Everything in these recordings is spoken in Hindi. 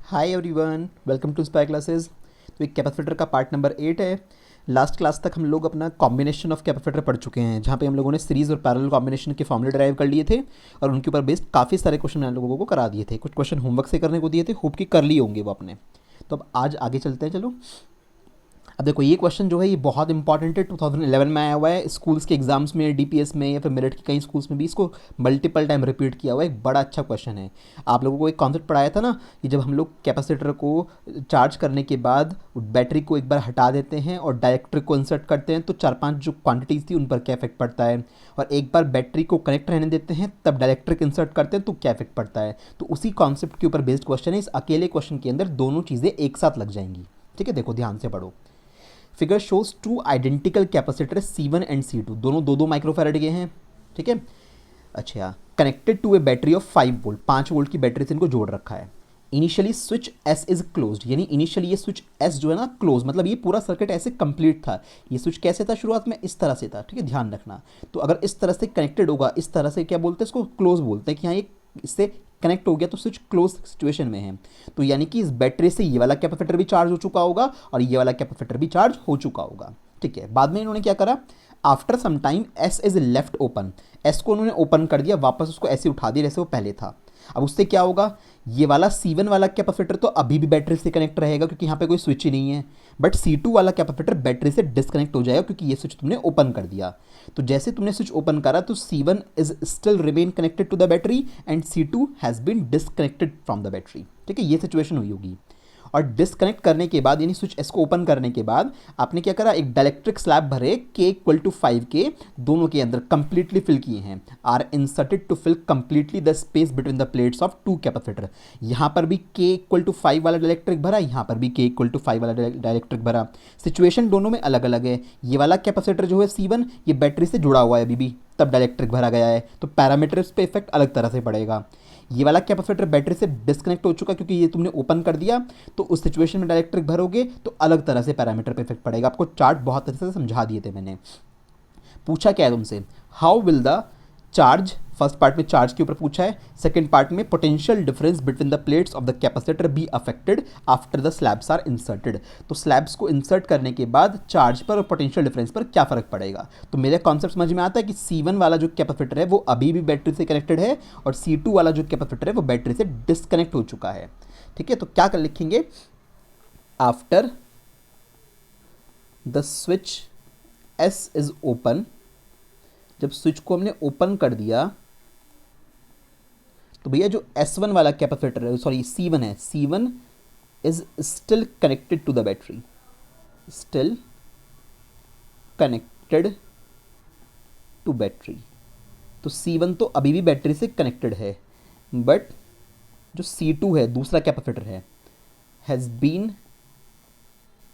Hi everyone, welcome to inspire classes. तो एक कैपेसिटर का पार्ट नंबर 8 है। लास्ट क्लास तक हम लोग अपना कॉम्बिनेशन ऑफ कैपेसिटर पढ़ चुके हैं, जहाँ पे हम लोगों ने सीरीज़ और पैरेलल कॉम्बिनेशन के फॉर्मूले ड्राइव कर लिए थे और उनके ऊपर बेस्ड काफ़ी सारे क्वेश्चन मैंने लोगों को करा दिए थे। कुछ क्वेश्चन होमवर्क से करने को दिए थे, होप कि कर लिए होंगे वो आपने। तो अब आज आगे चलते हैं, चलो। अब देखो, ये क्वेश्चन जो है ये बहुत इंपॉर्टेंट है। 2011 में आया हुआ है, स्कूल्स के एग्जाम्स में, डीपीएस में या फिर मेरिट के कई स्कूल्स में भी इसको मल्टीपल टाइम रिपीट किया हुआ है। एक बड़ा अच्छा क्वेश्चन है। आप लोगों को एक कॉन्सेप्ट पढ़ाया था ना कि जब हम लोग कैपेसिटर को चार्ज करने के बाद बैटरी को एक बार हटा देते हैं और डायरेक्टर को इंसर्ट करते हैं तो चार पांच जो क्वांटिटीज़ थी उन पर क्या इफेक्ट पड़ता है, और एक बार बैटरी को कनेक्ट रहने देते हैं तब डायरेक्ट्रिक इंसर्ट करते हैं तो क्या इफेक्ट पड़ता है। तो उसी कॉन्सेप्ट के ऊपर बेस्ड क्वेश्चन है। इस अकेले क्वेश्चन के अंदर दोनों चीज़ें एक साथ लग जाएंगी। ठीक है, देखो ध्यान से पढ़ो। Figure shows two identical capacitor C1 and C2, दोनों दो दो माइक्रोफैराड के हैं। ठीक है, अच्छा, connected to a battery of 5 volt, 5 volt की बैटरी से इनको जोड़ रखा है। Initially switch S is closed, यानी इनिशियली ये स्विच एस जो है ना क्लोज, मतलब ये पूरा सर्किट ऐसे कंप्लीट था। ये स्विच कैसे था शुरुआत में, इस तरह से था। ठीक है, ध्यान रखना। तो अगर इस तरह से कनेक्टेड होगा, इस तरह से क्या बोलते हैं इसको, क्लोज बोलते हैं कि हाँ ये इससे कनेक्ट हो गया तो स्विच क्लोज सिचुएशन में है। तो यानी कि इस बैटरी से ये वाला कैपेसिटर भी चार्ज हो चुका होगा और ये वाला कैपेसिटर भी चार्ज हो चुका होगा। ठीक है, बाद में इन्होंने क्या करा, after some time S is left open, S को उन्होंने ओपन कर दिया, वापस उसको ऐसे उठा दिया जैसे वो पहले था। अब उससे क्या होगा, ये वाला C1 वाला कैपेसिटर तो अभी भी बैटरी से कनेक्ट रहेगा क्योंकि यहाँ पे कोई स्विच ही नहीं है, बट C2 वाला कैपेसिटर बैटरी से डिस्कनेक्ट हो जाएगा क्योंकि ये स्विच तुमने ओपन कर दिया। तो जैसे तुमने स्विच ओपन करा तो C1 is still remain connected to the battery and C2 has been disconnected from the battery. ठीक है, ये सिचुएशन हुई होगी। और डिस्कनेक्ट करने के बाद, यानी स्विच एस को ओपन करने के बाद आपने क्या करा, एक डायलेक्ट्रिक स्लैब भरे K इक्वल टू 5 के दोनों के अंदर कंप्लीटली फिल किए हैं। Are inserted to fill completely the space between the plates of two capacitor. यहाँ पर भी K इक्वल टू 5 वाला डायलेक्ट्रिक भरा, यहाँ पर भी K इक्वल टू 5 वाला डायलेक्ट्रिक भरा। सिचुएशन दोनों में अलग अलग है। ये वाला कैपेसिटर जो है C1, ये बैटरी से जुड़ा हुआ है अभी भी, तब डायलेक्ट्रिक भरा गया है, तो पैरामीटर्स पे इफेक्ट अलग तरह से पड़ेगा। ये वाला कैपेसिटर बैटरी से डिस्कनेक्ट हो चुका क्योंकि ये तुमने ओपन कर दिया, तो उस सिचुएशन में डायरेक्ट्रिक भरोगे तो अलग तरह से पैरामीटर पे इफेक्ट पड़ेगा। आपको चार्ट बहुत अच्छे से समझा दिए थे मैंने। पूछा क्या है तुमसे, how will the charge, first part में चार्ज के ऊपर पूछा है, सेकंड पार्ट में potential difference between the plates of the capacitor be affected after the slabs are inserted. तो स्लैब्स को इंसर्ट करने के बाद चार्ज पर और पोटेंशियल डिफरेंस पर क्या फर्क पड़ेगा। तो मेरे कॉन्सेप्ट समझ में आता है कि C1 वाला जो कैपेसिटर है वो अभी भी बैटरी से कनेक्टेड है और C2 वाला जो कैपेसिटर है वो बैटरी से डिस्कनेक्ट हो चुका है। ठीक है, तो क्या कर लिखेंगे, after the switch S is open, जब स्विच को हमने ओपन कर दिया तो भैया जो S1 वाला कैपेसिटर है, सॉरी C1 है, C1 is still connected to the battery, still connected to battery. तो C1 तो अभी भी बैटरी से कनेक्टेड है, बट जो C2 है दूसरा कैपेसिटर है, हैज़ बीन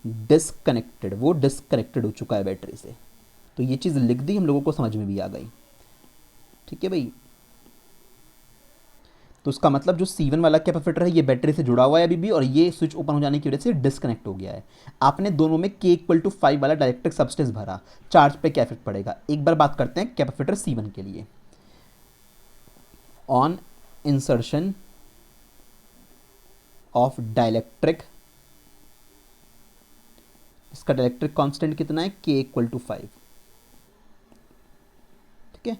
डिसकनेक्टेड, वो डिसकनेक्टेड हो चुका है बैटरी से। तो ये चीज़ लिख दी, हम लोगों को समझ में भी आ गई। ठीक है भाई, तो उसका मतलब जो C1 वाला कैपेसिटर है ये बैटरी से जुड़ा हुआ है अभी भी, और ये स्विच ओपन हो जाने की वजह से डिस्कनेक्ट हो गया है। आपने दोनों में K इक्वल टू 5 वाला डायरेक्ट्रिक सब्सटेंस भरा, चार्ज पे क्या इफेक्ट पड़ेगा। एक बार बात करते हैं कैपेसिटर C1 के लिए। ऑन इंसर्शन ऑफ डायलेक्ट्रिक, इसका डायलेक्ट्रिक कांस्टेंट कितना है, K इक्वल टू 5। ठीक है,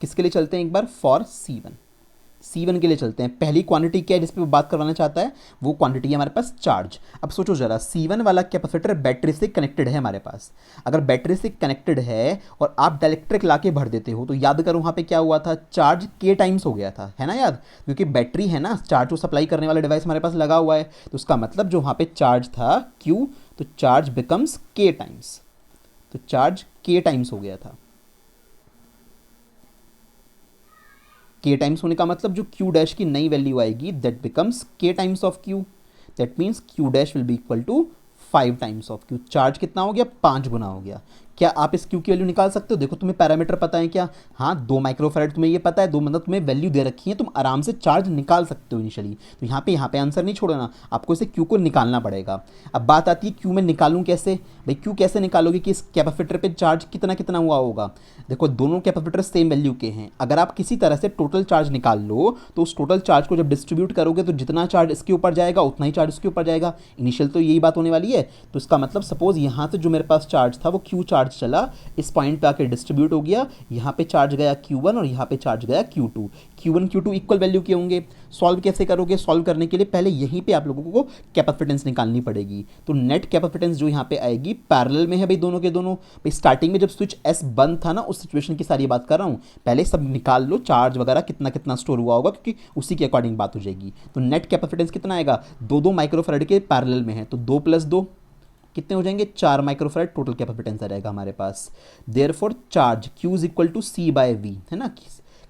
किसके लिए चलते हैं एक बार, फॉर C1 के लिए चलते हैं। पहली क्वांटिटी क्या है जिस पे वो बात करवाना चाहता है, वो क्वांटिटी है हमारे पास चार्ज। अब सोचो जरा, C1 वाला कैपेसिटर बैटरी से कनेक्टेड है हमारे पास। अगर बैटरी से कनेक्टेड है और आप डायलेक्ट्रिक लाके भर देते हो तो याद करो वहाँ पे क्या हुआ था, चार्ज K टाइम्स हो गया था, है ना याद, क्योंकि बैटरी है ना, चार्ज को सप्लाई करने वाला डिवाइस हमारे पास लगा हुआ है। तो उसका मतलब जो वहाँ पे चार्ज था Q, तो चार्ज बिकम्स K टाइम्स, तो चार्ज K टाइम्स हो गया था। K टाइम्स होने का मतलब जो Q डैश की नई वैल्यू आएगी that becomes K times of Q, that means Q dash will be equal to 5 times of Q। Charge कितना हो गया, 5 गुना हो गया, क्या आप इस क्यू की वैल्यू निकाल सकते हो? देखो तुम्हें पैरामीटर पता है क्या? हाँ, 2 माइक्रोफैराड तुम्हें ये पता है, दो मतलब तुम्हें वैल्यू दे रखी है, तुम आराम से चार्ज निकाल सकते हो इनिशियली। तो यहाँ पे आंसर नहीं छोड़ना, आपको इसे क्यू को निकालना पड़ेगा। अब बात आती है क्यू में निकालूं कैसे? भाई क्यू कैसे निकालोगे कि इस कैपेसिटर पे चार्ज कितना कितना हुआ होगा? देखो दोनों कैपेसिटर सेम वैल्यू के हैं, अगर आप किसी तरह से टोटल चार्ज निकाल लो तो उस टोटल चार्ज को जब डिस्ट्रीब्यूट करोगे तो जितना चार्ज इसके ऊपर जाएगा उतना ही चार्ज इसके ऊपर जाएगा। इनिशियल तो यही बात होने वाली है। तो इसका मतलब सपोज यहाँ से जो मेरे पास चार्ज था वो क्यू चार्ज चला, इस पॉइंट पे आके डिस्ट्रीब्यूट हो गया, यहाँ पे चार्ज गया Q1 और यहाँ पे चार्ज गया Q2। Q1 Q2 equal value के होंगे। सॉल्व कैसे करोगे? सॉल्व करने के लिए पहले यहीं पे आप लोगों को कैपेसिटेंस निकालनी पड़ेगी। तो नेट कैपेसिटेंस जो यहाँ पे आएगी पैरेलल में है भाई दोनों के दोनों। भाई स्टार्टिंग में जब स्विच S बंद था ना, उस सिचुएशन की सारी बात कर रहा हूँ, पहले सब निकाल लो चार्ज वगैरह कितना कितना स्टोर हुआ होगा, क्योंकि उसी के अकॉर्डिंग बात हो जाएगी। तो नेट कैपेसिटेंस कितना आएगा? 2 माइक्रोफैराड के पैरेलल में है, तो 2 + 2 कितने हो जाएंगे? 4 माइक्रोफैराड टोटल कैपेसिटेंस आ जाएगा हमारे पास। देयरफॉर चार्ज Q = C/V है ना,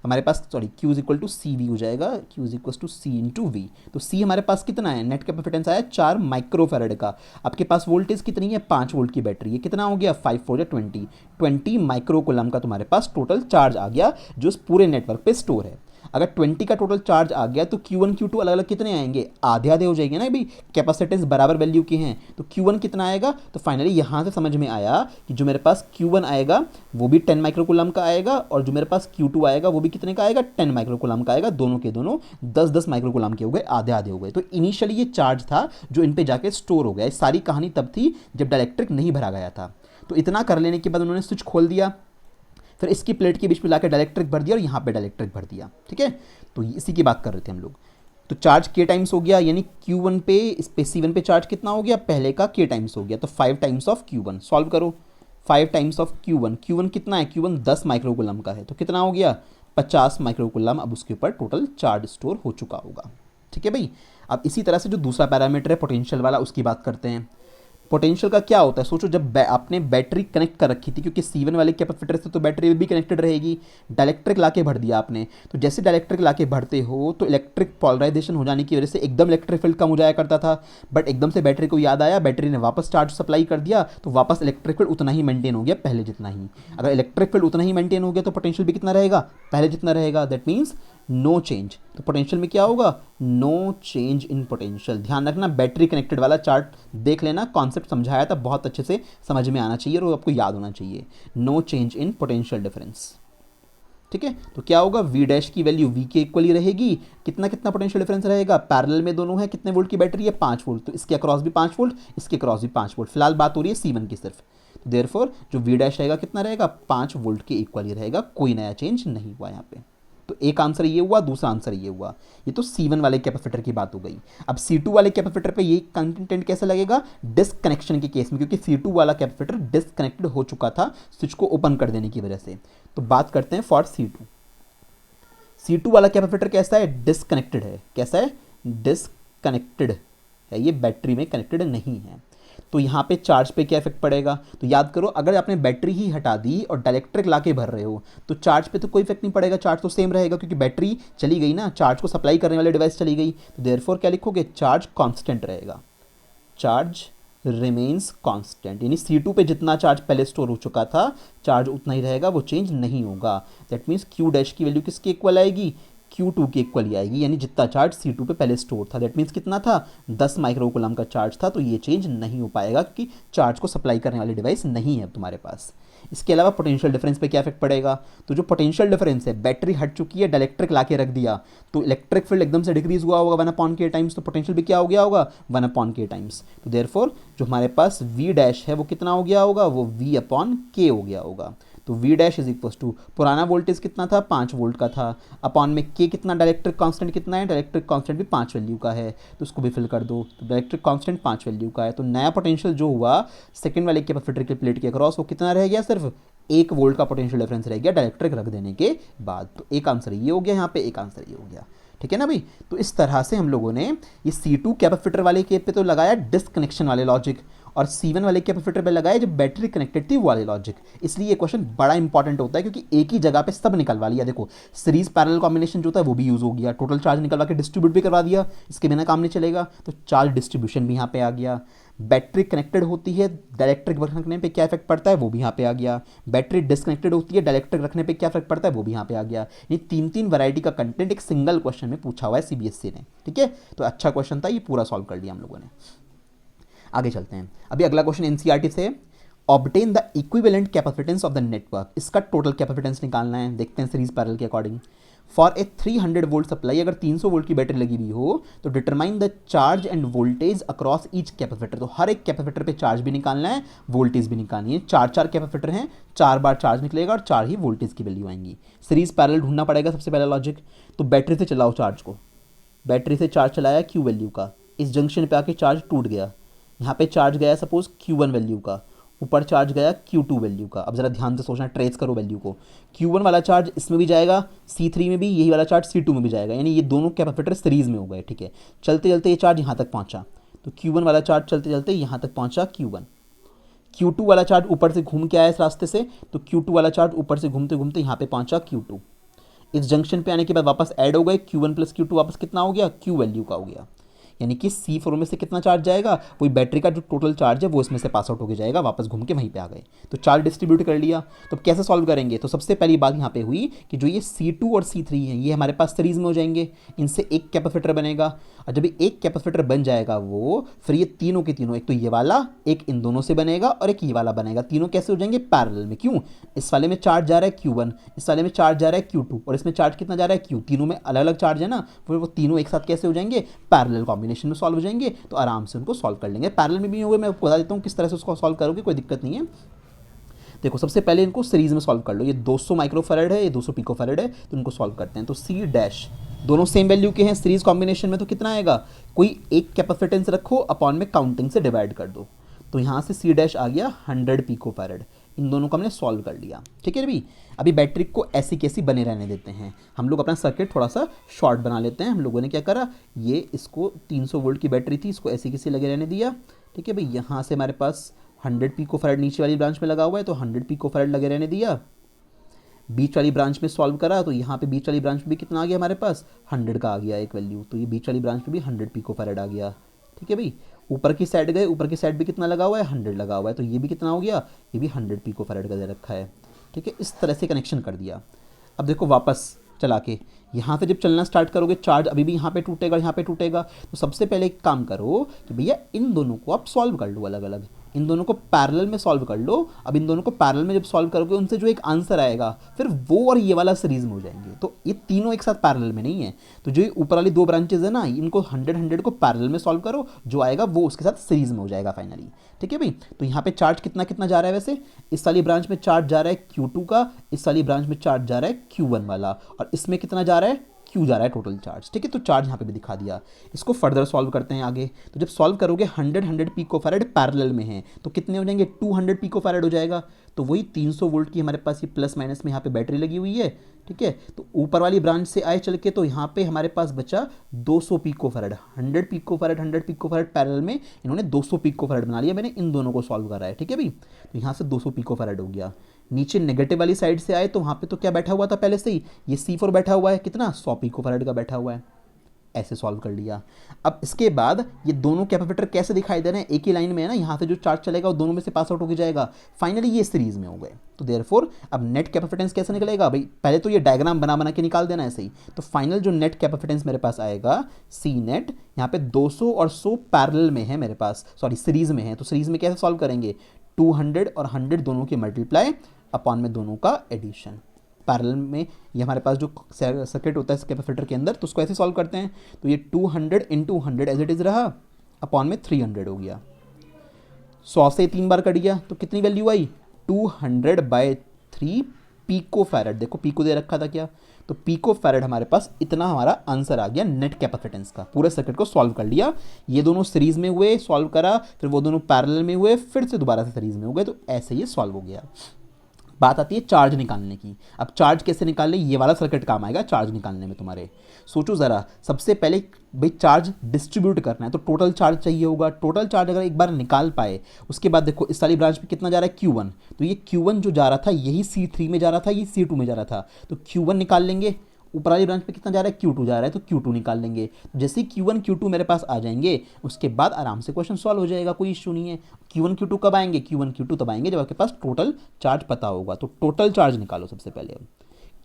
हमारे पास सॉरी Q = CV हो जाएगा, Q = C/V। तो C हमारे पास कितना है? नेट कैपेसिटेंस आया 4 माइक्रोफैराड का। आपके पास वोल्टेज कितनी है? 5 वोल्ट की बैटरी है। कितना हो गया? 5 4 20 माइक्रोकूलम का तुम्हारे पास टोटल चार्ज आ गया जो इस पूरे नेटवर्क पे स्टोर है। अगर 20 का टोटल चार्ज आ गया तो Q1 Q2 अलग अलग कितने आएंगे? आधे आधे हो जाएंगे ना भाई, कैपेसिटेंस बराबर वैल्यू के हैं। तो Q1 कितना आएगा? तो फाइनली यहाँ से समझ में आया कि जो मेरे पास Q1 आएगा वो भी 10 माइक्रोकूलम का आएगा, और जो मेरे पास Q2 आएगा वो भी कितने का आएगा? 10 माइक्रोकूलम का आएगा। दोनों के दोनों 10-10 माइक्रोकूलम के हो गए, आधे आधे हो गए। तो इनिशियली ये चार्ज था जो इन पे जाके स्टोर हो गया। सारी कहानी तब थी जब डाइलेक्ट्रिक नहीं भरा गया था। तो इतना कर लेने के बाद उन्होंने स्विच खोल दिया, फिर इसकी प्लेट के बीच में लाकर डाइलेक्ट्रिक भर दिया और यहाँ पे डाइलेक्ट्रिक भर दिया। ठीक है, तो इसी की बात कर रहे थे हम लोग। तो चार्ज K टाइम्स हो गया, यानी Q1 पे इस पे C1 पे चार्ज कितना हो गया? पहले का K टाइम्स हो गया, तो 5 टाइम्स ऑफ Q1। सॉल्व करो, 5 टाइम्स ऑफ Q1। Q1 कितना है? Q1 10 माइक्रोकूलम का है, तो कितना हो गया? 50 माइक्रोकूलम अब उसके ऊपर टोटल चार्ज स्टोर हो चुका होगा। ठीक है भाई। अब इसी तरह से जो दूसरा पैरामीटर है पोटेंशियल वाला, उसकी बात करते हैं। पोटेंशियल का क्या होता है? सोचो जब आपने बैटरी कनेक्ट कर रखी थी, क्योंकि C1 वाले कैपेसिटर से तो बैटरी भी कनेक्टेड रहेगी, डाइलेक्ट्रिक लाके भर दिया आपने। तो जैसे डाइलेक्ट्रिक लाके भरते हो तो इलेक्ट्रिक पोलराइजेशन हो जाने की वजह से एकदम इलेक्ट्रिक फील्ड कम हो जाया करता था, बट एकदम से बैटरी को याद आया, बैटरी ने वापस चार्ज सप्लाई कर दिया, तो वापस इलेक्ट्रिक फील्ड उतना ही मेंटेन हो गया पहले जितना ही। अगर इलेक्ट्रिक फील्ड उतना ही मेंटेन हो गया तो पोटेंशियल भी कितना रहेगा? पहले जितना रहेगा। That means no change. तो पोटेंशियल में क्या होगा? No change in potential. ध्यान रखना, बैटरी कनेक्टेड वाला चार्ट देख लेना, कॉन्सेप्ट समझाया था, बहुत अच्छे से समझ में आना चाहिए और आपको याद होना चाहिए। No change in potential difference. ठीक है, तो क्या होगा? V' की वैल्यू V के इक्वल ही रहेगी। कितना कितना पोटेंशियल डिफरेंस रहेगा? पैरेलल में दोनों है, कितने वोल्ट की बैटरी है? 5 वोल्ट, तो इसके अक्रॉस भी 5 वोल्ट, इसके अक्रॉस भी 5 वोल्ट। फिलहाल बात हो रही है C1 की सिर्फ। तो देयरफॉर जो V' रहेगा कितना रहेगा? 5 वोल्ट के इक्वल ही रहेगा, कोई नया चेंज नहीं हुआ यहाँ पे। तो एक आंसर ये हुआ, दूसरा आंसर ये हुआ। ये तो C1 वाले कैपेसिटर की बात हो गई। अब C2 वाले कैपेसिटर पे ये कंटेंट कैसे लगेगा? डिस्कनेक्शन के केस में, क्योंकि C2 वाला कैपेसिटर डिस्कनेक्टेड हो चुका था स्विच को ओपन कर देने की वजह से। तो बात करते हैं फॉर C2। C2 वाला कैपेसिटर कैसा है? डिस्कनेक्टेड है। कैसा है? डिस्कनेक्टेड है, ये बैटरी में कनेक्टेड नहीं है। तो यहाँ पे चार्ज पे क्या इफेक्ट पड़ेगा? तो याद करो, अगर आपने बैटरी ही हटा दी और डाइलेक्ट्रिक लाके भर रहे हो तो चार्ज पे तो कोई इफेक्ट नहीं पड़ेगा, चार्ज तो सेम रहेगा, क्योंकि बैटरी चली गई ना, चार्ज को सप्लाई करने वाली डिवाइस चली गई। तो देयरफॉर क्या लिखोगे? चार्ज कांस्टेंट रहेगा, चार्ज रिमेन्स कांस्टेंट। यानी C2 पे जितना चार्ज पहले स्टोर हो चुका था चार्ज उतना ही रहेगा, वो चेंज नहीं होगा। दैट मीन्स Q' की वैल्यू किसके इक्वल आएगी? Q2 के इक्वल ही आएगी, यानी जितना चार्ज C2 पे पहले स्टोर था। दैट मीन्स कितना था? 10 माइक्रोकूलम का चार्ज था। तो ये चेंज नहीं हो पाएगा क्योंकि चार्ज को सप्लाई करने वाली डिवाइस नहीं है तुम्हारे पास। इसके अलावा पोटेंशियल डिफरेंस पे क्या इफेक्ट पड़ेगा? तो जो पोटेंशियल डिफरेंस है, बैटरी हट चुकी है, डाइलेक्ट्रिक लाके रख दिया, तो इलेक्ट्रिक फील्ड एकदम से डिक्रीज हुआ होगा 1/k टाइम्स, तो पोटेंशियल भी क्या हो गया होगा? 1/k times. तो देयरफॉर जो हमारे पास V' है वो कितना हो गया होगा? वो V/k हो गया होगा। तो V' इज इक्वल टू, पुराना वोल्टेज कितना था? 5 वोल्ट का था, अपॉन में K कितना, डाइलेक्ट्रिक कांस्टेंट कितना है? डाइलेक्ट्रिक कांस्टेंट भी 5 वैल्यू का है, तो उसको भी फिल कर दो। तो डाइलेक्ट्रिक कांस्टेंट 5 वैल्यू का है, तो नया पोटेंशियल जो हुआ सेकंड वाले कैपेसिटर की प्लेट के अक्रॉस वो कितना रह गया? सिर्फ 1 वोल्ट का पोटेंशियल डिफरेंस रह गया डाइलेक्ट्रिक रख देने के बाद। तो एक आंसर ये हो गया यहाँ पे, एक आंसर ये हो गया। ठीक है ना भाई। तो इस तरह से हम लोगों ने ये C2 कैपेसिटर वाले केस पे तो लगाया डिस्कनेक्शन वाले लॉजिक, और C1 वाले कैपेसिटर पे लगाया जब बैटरी कनेक्टेड थी वो वाले लॉजिक। इसलिए ये क्वेश्चन बड़ा इंपॉर्टेंट होता है क्योंकि एक ही जगह पे सब निकलवा लिया। देखो सीरीज पैरेलल कॉम्बिनेशन जो होता है वो भी यूज़ हो गया, टोटल चार्ज निकलवा के डिस्ट्रीब्यूट भी करवा दिया, इसके बिना काम नहीं चलेगा, तो चार्ज डिस्ट्रीब्यूशन भी यहाँ पे आ गया। बैटरी कनेक्टेड होती है, डाइलेक्ट्रिक रखने पे क्या इफेक्ट पड़ता है वो भी यहाँ पे आ गया। बैटरी डिसकनेक्टेड होती है, डाइलेक्ट्रिक रखने पे क्या इफेक्ट पड़ता है वो भी यहाँ पे आ गया। ये तीन तीन वैरायटी का कंटेंट एक सिंगल क्वेश्चन में पूछा हुआ है सीबीएसई ने, ठीक है। तो अच्छा क्वेश्चन था, ये पूरा सॉल्व कर लिया हम लोगों ने। आगे चलते हैं। अभी अगला क्वेश्चन एनसीईआरटी से, obtain the equivalent capacitance of the network. इसका टोटल कैपेसिटेंस निकालना है, देखते हैं सीरीज पैरेलल के according. For a 300 volt supply, अगर 300 वोल्ट की बैटरी लगी हुई हो तो determine the charge end voltage across each capacitor. तो हर एक कैपेसिटर पे चार्ज भी निकालना है, वोल्टेज भी निकालनी है। चार कैपेसिटर हैं, 4 बार चार्ज निकलेगा और 4 ही वोल्टेज की वैल्यू आएंगी। सीरीज पैरेलल ढूंढना पड़ेगा सबसे पहला लॉजिक। तो बैटरी से चलाओ चार्ज को, बैटरी से चार्ज चलाया क्यू वैल्यू का, इस जंक्शन पे आके चार्ज टूट गया, यहाँ पे चार्ज गया सपोज Q1 वैल्यू का, ऊपर चार्ज गया Q2 वैल्यू का। अब जरा ध्यान से सोचना, ट्रेस करो वैल्यू को। Q1 वाला चार्ज इसमें भी जाएगा, C3 में भी, यही वाला चार्ज C2 में भी जाएगा, यानी ये दोनों कैपेसिटर सीरीज में हो गए, ठीक है। चलते चलते ये चार्ज यहाँ तक पहुँचा, तो Q1 वाला चार्ज चलते चलते यहाँ तक पहुँचा Q1। Q2 वाला चार्ज ऊपर से घूम के आया इस रास्ते से, तो Q2 वाला चार्ज ऊपर से घूमते घूमते यहाँ पे पहुँचा Q2। इस जंक्शन पे आने के बाद वापस ऐड हो गए, Q1 प्लस Q2 वापस कितना हो गया, Q वैल्यू का हो गया। यानी कि C4 में से कितना चार्ज जाएगा, वही बैटरी का जो टोटल चार्ज है वो इसमें से पास आउट होकर जाएगा, वापस घूम के वहीं पे आ गए। तो चार्ज डिस्ट्रीब्यूट कर लिया। तो कैसे सॉल्व करेंगे, तो सबसे पहली बात यहाँ पे हुई कि जो ये C2 और C3 है ये हमारे पास सीरीज में हो जाएंगे, इनसे एक कैपेसिटर बनेगा, और जब एक कैपेसिटर बन जाएगा वो, फिर ये तीनों के तीनों, एक तो ये वाला, एक इन दोनों से बनेगा और एक ये वाला बनेगा, तीनों कैसे हो जाएंगे, पैरेलल में। क्यों, इस वाले में चार्ज जा रहा है Q1, इस वाले में चार्ज जा रहा है Q2, और इसमें चार्ज कितना जा रहा है Q, तीनों में अलग अलग चार्ज है ना, फिर वो तीनों एक साथ कैसे हो जाएंगे, पैरेलल कॉम्बिनेशन में सॉल्व हो जाएंगे। तो आराम से उनको सॉल्व कर लेंगे। पैरेलल में भी होंगे, मैं बता देता हूँ किस तरह से उसको सॉल्व करोगे, कोई दिक्कत नहीं है। देखो सबसे पहले इनको सीरीज में सॉल्व कर लो। ये 200 माइक्रोफैराड है, ये 200 पिकोफैराड है, तो इनको सॉल्व करते हैं। तो C डैश दोनों सेम वैल्यू के हैं, सीरीज कॉम्बिनेशन में तो कितना आएगा, कोई एक कैपेसिटेंस रखो, अपॉन में काउंटिंग से डिवाइड कर दो, तो यहाँ से C डैश आ गया 100 पिकोफैराड। इन दोनों को हमने सॉल्व कर लिया, ठीक है। अभी बैटरी को ऐसी कैसी बने रहने देते हैं, हम लोग अपना सर्किट थोड़ा सा शॉर्ट बना लेते हैं। हम लोगों ने क्या करा, ये इसको 300 वोल्ट की बैटरी थी, इसको ऐसी कैसी लगे रहने दिया, ठीक है भाई। यहाँ से हमारे पास 100 पिकोफैराड नीचे वाली ब्रांच में लगा हुआ है, तो 100 पिकोफैराड लगे रहने दिया। बीच वाली ब्रांच में सॉल्व करा, तो यहाँ पे बीच वाली ब्रांच में भी कितना आ गया हमारे पास, 100 का आ गया एक वैल्यू, तो ये बीच वाली ब्रांच में भी 100 पिकोफैराड आ गया, ठीक है भाई। ऊपर की साइड गए, ऊपर की साइड भी कितना लगा हुआ है, 100 लगा हुआ है, तो ये भी कितना हो गया, ये भी 100 पिकोफैराड का दे रखा है, ठीक है। इस तरह से कनेक्शन कर दिया। अब देखो वापस चला के यहाँ से जब चलना स्टार्ट करोगे, चार्ज अभी भी यहाँ पे टूटेगा, यहाँ पे टूटेगा। तो सबसे पहले एक काम करो कि भैया इन दोनों को आप सॉल्व कर लो अलग अलग, इन दोनों को पैरेलल में सॉल्व कर लो। अब इन दोनों को पैरेलल में जब सॉल्व करोगे, उनसे जो एक आंसर आएगा फिर वो और ये वाला सीरीज में हो जाएंगे। तो ये तीनों एक साथ पैरेलल में नहीं है, तो जो ये ऊपर वाली दो ब्रांचेज है ना, इनको 100 को पैरेलल में सॉल्व करो, जो आएगा वो उसके साथ सीरीज में हो जाएगा फाइनली, ठीक है भाई। तो यहाँ पे चार्ज कितना कितना जा रहा है, वैसे इस वाली ब्रांच में चार्ज जा रहा है Q2 का, इस वाली ब्रांच में चार्ज जा रहा है Q1 वाला, और इसमें कितना जा रहा है, Q जा रहा है टोटल चार्ज, ठीक है। तो चार्ज यहाँ पे भी दिखा दिया। इसको फर्दर सॉल्व करते हैं आगे। तो जब सॉल्व करोगे 100 पिकोफैराड पैरेलल में है, तो कितने हो जाएंगे, 200 पिकोफैराड हो जाएगा। तो वही 300 वोल्ट की हमारे पास ये प्लस माइनस में यहाँ पे बैटरी लगी हुई है, ठीक है। तो ऊपर वाली ब्रांच से आए चल के, तो यहाँ पे हमारे पास बचा 200 पिकोफैराड, 100 पिकोफैराड पैरेलल में इन्होंने 200 पिकोफैराड बना लिया। मैंने इन दोनों को सॉल्व करा है, ठीक है भाई। तो यहाँ से 200 पिकोफैराड हो गया। नीचे नेगेटिव वाली साइड से आए, तो वहाँ पे तो क्या बैठा हुआ था पहले से ही, ये C4 बैठा हुआ है, कितना 100 पिकोफैराड का बैठा हुआ है। ऐसे सॉल्व कर लिया। अब इसके बाद ये दोनों कैपेसिटर कैसे दिखाई दे रहे हैं, एक ही लाइन में है ना, यहाँ से जो चार्ज चलेगा वो दोनों में से पास आउट होकर जाएगा। फाइनली ये सीरीज में हो गए। तो देयरफॉर अब नेट कैपेसिटेंस कैसे निकलेगा भाई, पहले तो ये डायग्राम बना बना के निकाल देना ऐसे ही। तो फाइनल जो नेट कैपेसिटेंस मेरे पास आएगा, C नेट, यहाँ पे 200 और 100 पैरेलल में है मेरे पास, सॉरी सीरीज में है। तो सीरीज में कैसे सॉल्व करेंगे, 200 और 100 दोनों के मल्टीप्लाई अपॉन में दोनों का एडिशन। पैरेलल में ये हमारे पास जो सर्किट होता है इस कैपेसिटर के अंदर, तो उसको ऐसे सॉल्व करते हैं। तो ये 200 इंटू 100 एज इट इज़ रहा, अपॉन में 300 हो गया। 100 से 3 बार कट गया, तो कितनी वैल्यू आई, 200/3 पिकोफैराड। देखो पिको दे रखा था क्या, तो पिकोफैराड हमारे पास इतना हमारा आंसर आ गया नेट कैपेसिटेंस का। पूरे सर्किट को सॉल्व कर लिया। ये दोनों सीरीज में हुए, सॉल्व करा, फिर वो दोनों पैरेलल में हुए, फिर से दोबारा से सीरीज में हो गए। तो ऐसे ही सॉल्व हो गया। बात आती है चार्ज निकालने की। अब चार्ज कैसे निकालने, ये वाला सर्किट काम आएगा चार्ज निकालने में तुम्हारे। सोचो ज़रा, सबसे पहले भाई चार्ज डिस्ट्रीब्यूट करना है तो टोटल चार्ज चाहिए होगा। टोटल चार्ज अगर एक बार निकाल पाए, उसके बाद देखो इस वाली ब्रांच में कितना जा रहा है Q1, तो ये Q1 जो जा रहा था यही C3 में जा रहा था, ये C2 में जा रहा था, तो Q1 निकाल लेंगे। ऊपर वाली ब्रांच पे कितना जा रहा है Q2 जा रहा है, तो Q2 निकाल लेंगे। तो जैसे ही Q1 Q2 मेरे पास आ जाएंगे, उसके बाद आराम से क्वेश्चन सॉल्व हो जाएगा, कोई इशू नहीं है। Q1 Q2 कब आएंगे, Q1 Q2 तब आएंगे जब आपके पास टोटल चार्ज पता होगा। तो टोटल चार्ज निकालो सबसे पहले। अब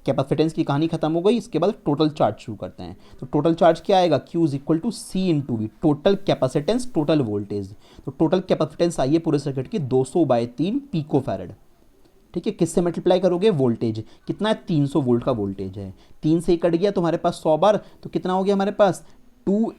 कैपेसिटेंस की कहानी खत्म हो गई, इसके बाद टोटल चार्ज शुरू करते हैं। तो टोटल चार्ज क्या आएगा, Q is equal to C into V, total capacitance total voltage. तो टोटल कैपेसिटेंस आई है पूरे सर्किट की 200/3 पिको फैरड। ठीक है, किससे मल्टीप्लाई करोगे, वोल्टेज कितना है, 300 वोल्ट का वोल्टेज है। 3 से ही कट गया तो हमारे पास 100 बार, तो कितना हो गया हमारे पास 2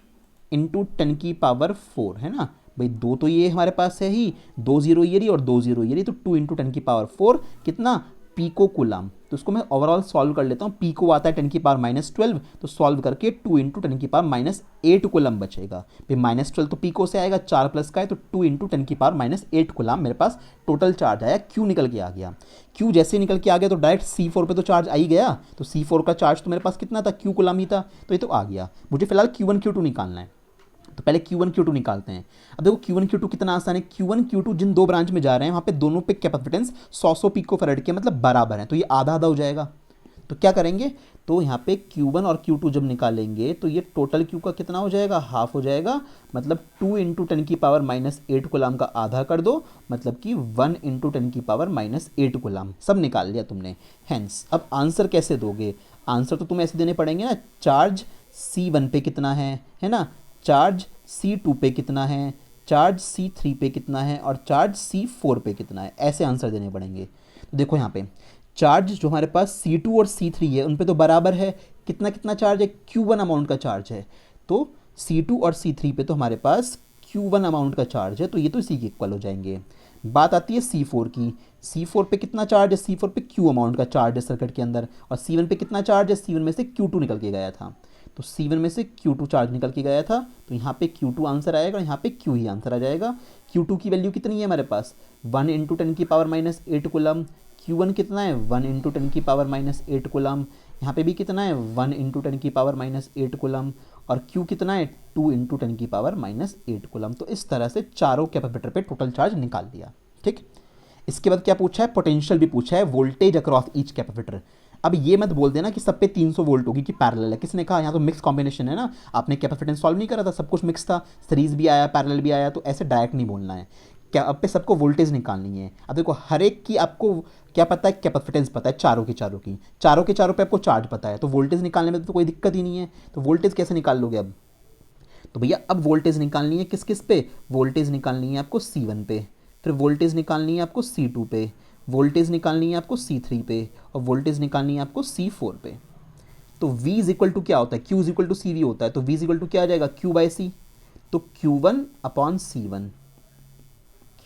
इंटू 10⁴ है ना भाई। 2 तो ये हमारे पास है ही, 2 0 ये रही और 2 0 ये रही, तो 2 इंटू 10⁴ कितना, पीको कुलाम। तो इसको मैं ओवरऑल सॉल्व कर लेता हूँ। पीको आता है 10⁻⁻12, तो सॉल्व करके 2 इंटू 10⁻⁸ कुलम बचेगा। फिर -12 तो पीको से आएगा, 4 प्लस का है, तो 2 इंटू 10⁻⁸ कुलम मेरे पास टोटल चार्ज आया। क्यू निकल के आ गया। क्यू जैसे ही निकल के आ गया तो डायरेक्ट C4 पे तो चार्ज आ ही गया। तो C4 का चार्ज तो मेरे पास कितना था, Q कुलम ही था, तो ये तो आ गया। मुझे फिलहाल Q1 Q2 निकालना है, तो पहले Q1 Q2 निकालते हैं। अब देखो Q1 Q2 कितना आसान है। Q1 Q2 जिन दो ब्रांच में जा रहे हैं वहाँ पे दोनों पे कैपेसिटेंस 100 पिको फैराड के मतलब बराबर है, तो ये आधा आधा हो जाएगा। तो क्या करेंगे, तो यहाँ पे Q1 और Q2 जब निकालेंगे तो ये टोटल Q का कितना हो जाएगा, हाफ हो जाएगा। मतलब 2 इंटू 10⁻⁸ कुलाम का आधा कर दो, मतलब कि 1 इंटू 10⁻⁸ कुलाम। सब निकाल लिया तुमने। हेंस अब आंसर कैसे दोगे, आंसर तो तुम्हें ऐसे देने पड़ेंगे ना, चार्ज C1 पे कितना है ना, चार्ज C2 पे कितना है, चार्ज C3 पे कितना है, और चार्ज C4 पे कितना है, ऐसे आंसर देने पड़ेंगे। तो देखो यहाँ पे चार्ज जो हमारे पास C2 और C3 है उन पे तो बराबर है, कितना कितना चार्ज है, Q1 अमाउंट का चार्ज है। तो C2 और C3 पे तो हमारे पास Q1 अमाउंट का चार्ज है, तो ये तो इसी के इक्वल हो जाएंगे। बात आती है C4 की। C4 पे कितना चार्ज है, C4 पे Q अमाउंट का चार्ज है सर्किट के अंदर, और C1 पे कितना चार्ज है, C1 में से Q2 निकल के गया था, तो C1 में से Q2 चार्ज निकल के गया था, तो यहाँ पे Q2 आंसर आएगा, यहाँ पे Q ही आंसर आ जाएगा। Q2 की वैल्यू कितनी है हमारे पास, 1 इंटू 10⁻⁸ कुलम। Q1 कितना है, 1 इंटू 10⁻⁸ कुलम। यहाँ पे भी कितना है, 1 इंटू 10⁻⁸ कुलम। और Q कितना है, 2 इंटू 10⁻⁸ कुलम। तो इस तरह से चारों कैपेसिटर पे टोटल चार्ज निकाल दिया। ठीक, इसके बाद क्या पूछा है, पोटेंशियल भी पूछा है, वोल्टेज अक्रॉस ईच कैपेसिटर। अब ये मत बोल देना कि सब पे 300 वोल्ट होगी कि पैरेलल है, किसने कहा, यहाँ तो मिक्स कॉम्बिनेशन है ना। आपने कैपेसिटेंस सॉल्व नहीं करा था, सब कुछ मिक्स था, सीरीज भी आया पैरेलल भी आया, तो ऐसे डायरेक्ट नहीं बोलना है। क्या अब पे सबको वोल्टेज निकालनी है। अब देखो हर एक की आपको क्या पता है, कैपेसिटेंस पता है चारों की चारों पे आपको चार्ज पता है, तो वोल्टेज निकालने में तो कोई दिक्कत ही नहीं है। तो वोल्टेज कैसे निकाल लोगे अब, तो भैया अब वोल्टेज निकालनी है किस किस पे, वोल्टेज निकालनी है आपको C1 पे, फिर वोल्टेज निकालनी है आपको C2 पे, वोल्टेज निकालनी है आपको C3 पे, और वोल्टेज निकालनी है आपको C4 पे। तो V इज इक्वल टू क्या होता है, Q is equal to CV होता है, तो V इज इक्वल टू क्या आ जाएगा, Q/C। तो Q1 upon C1,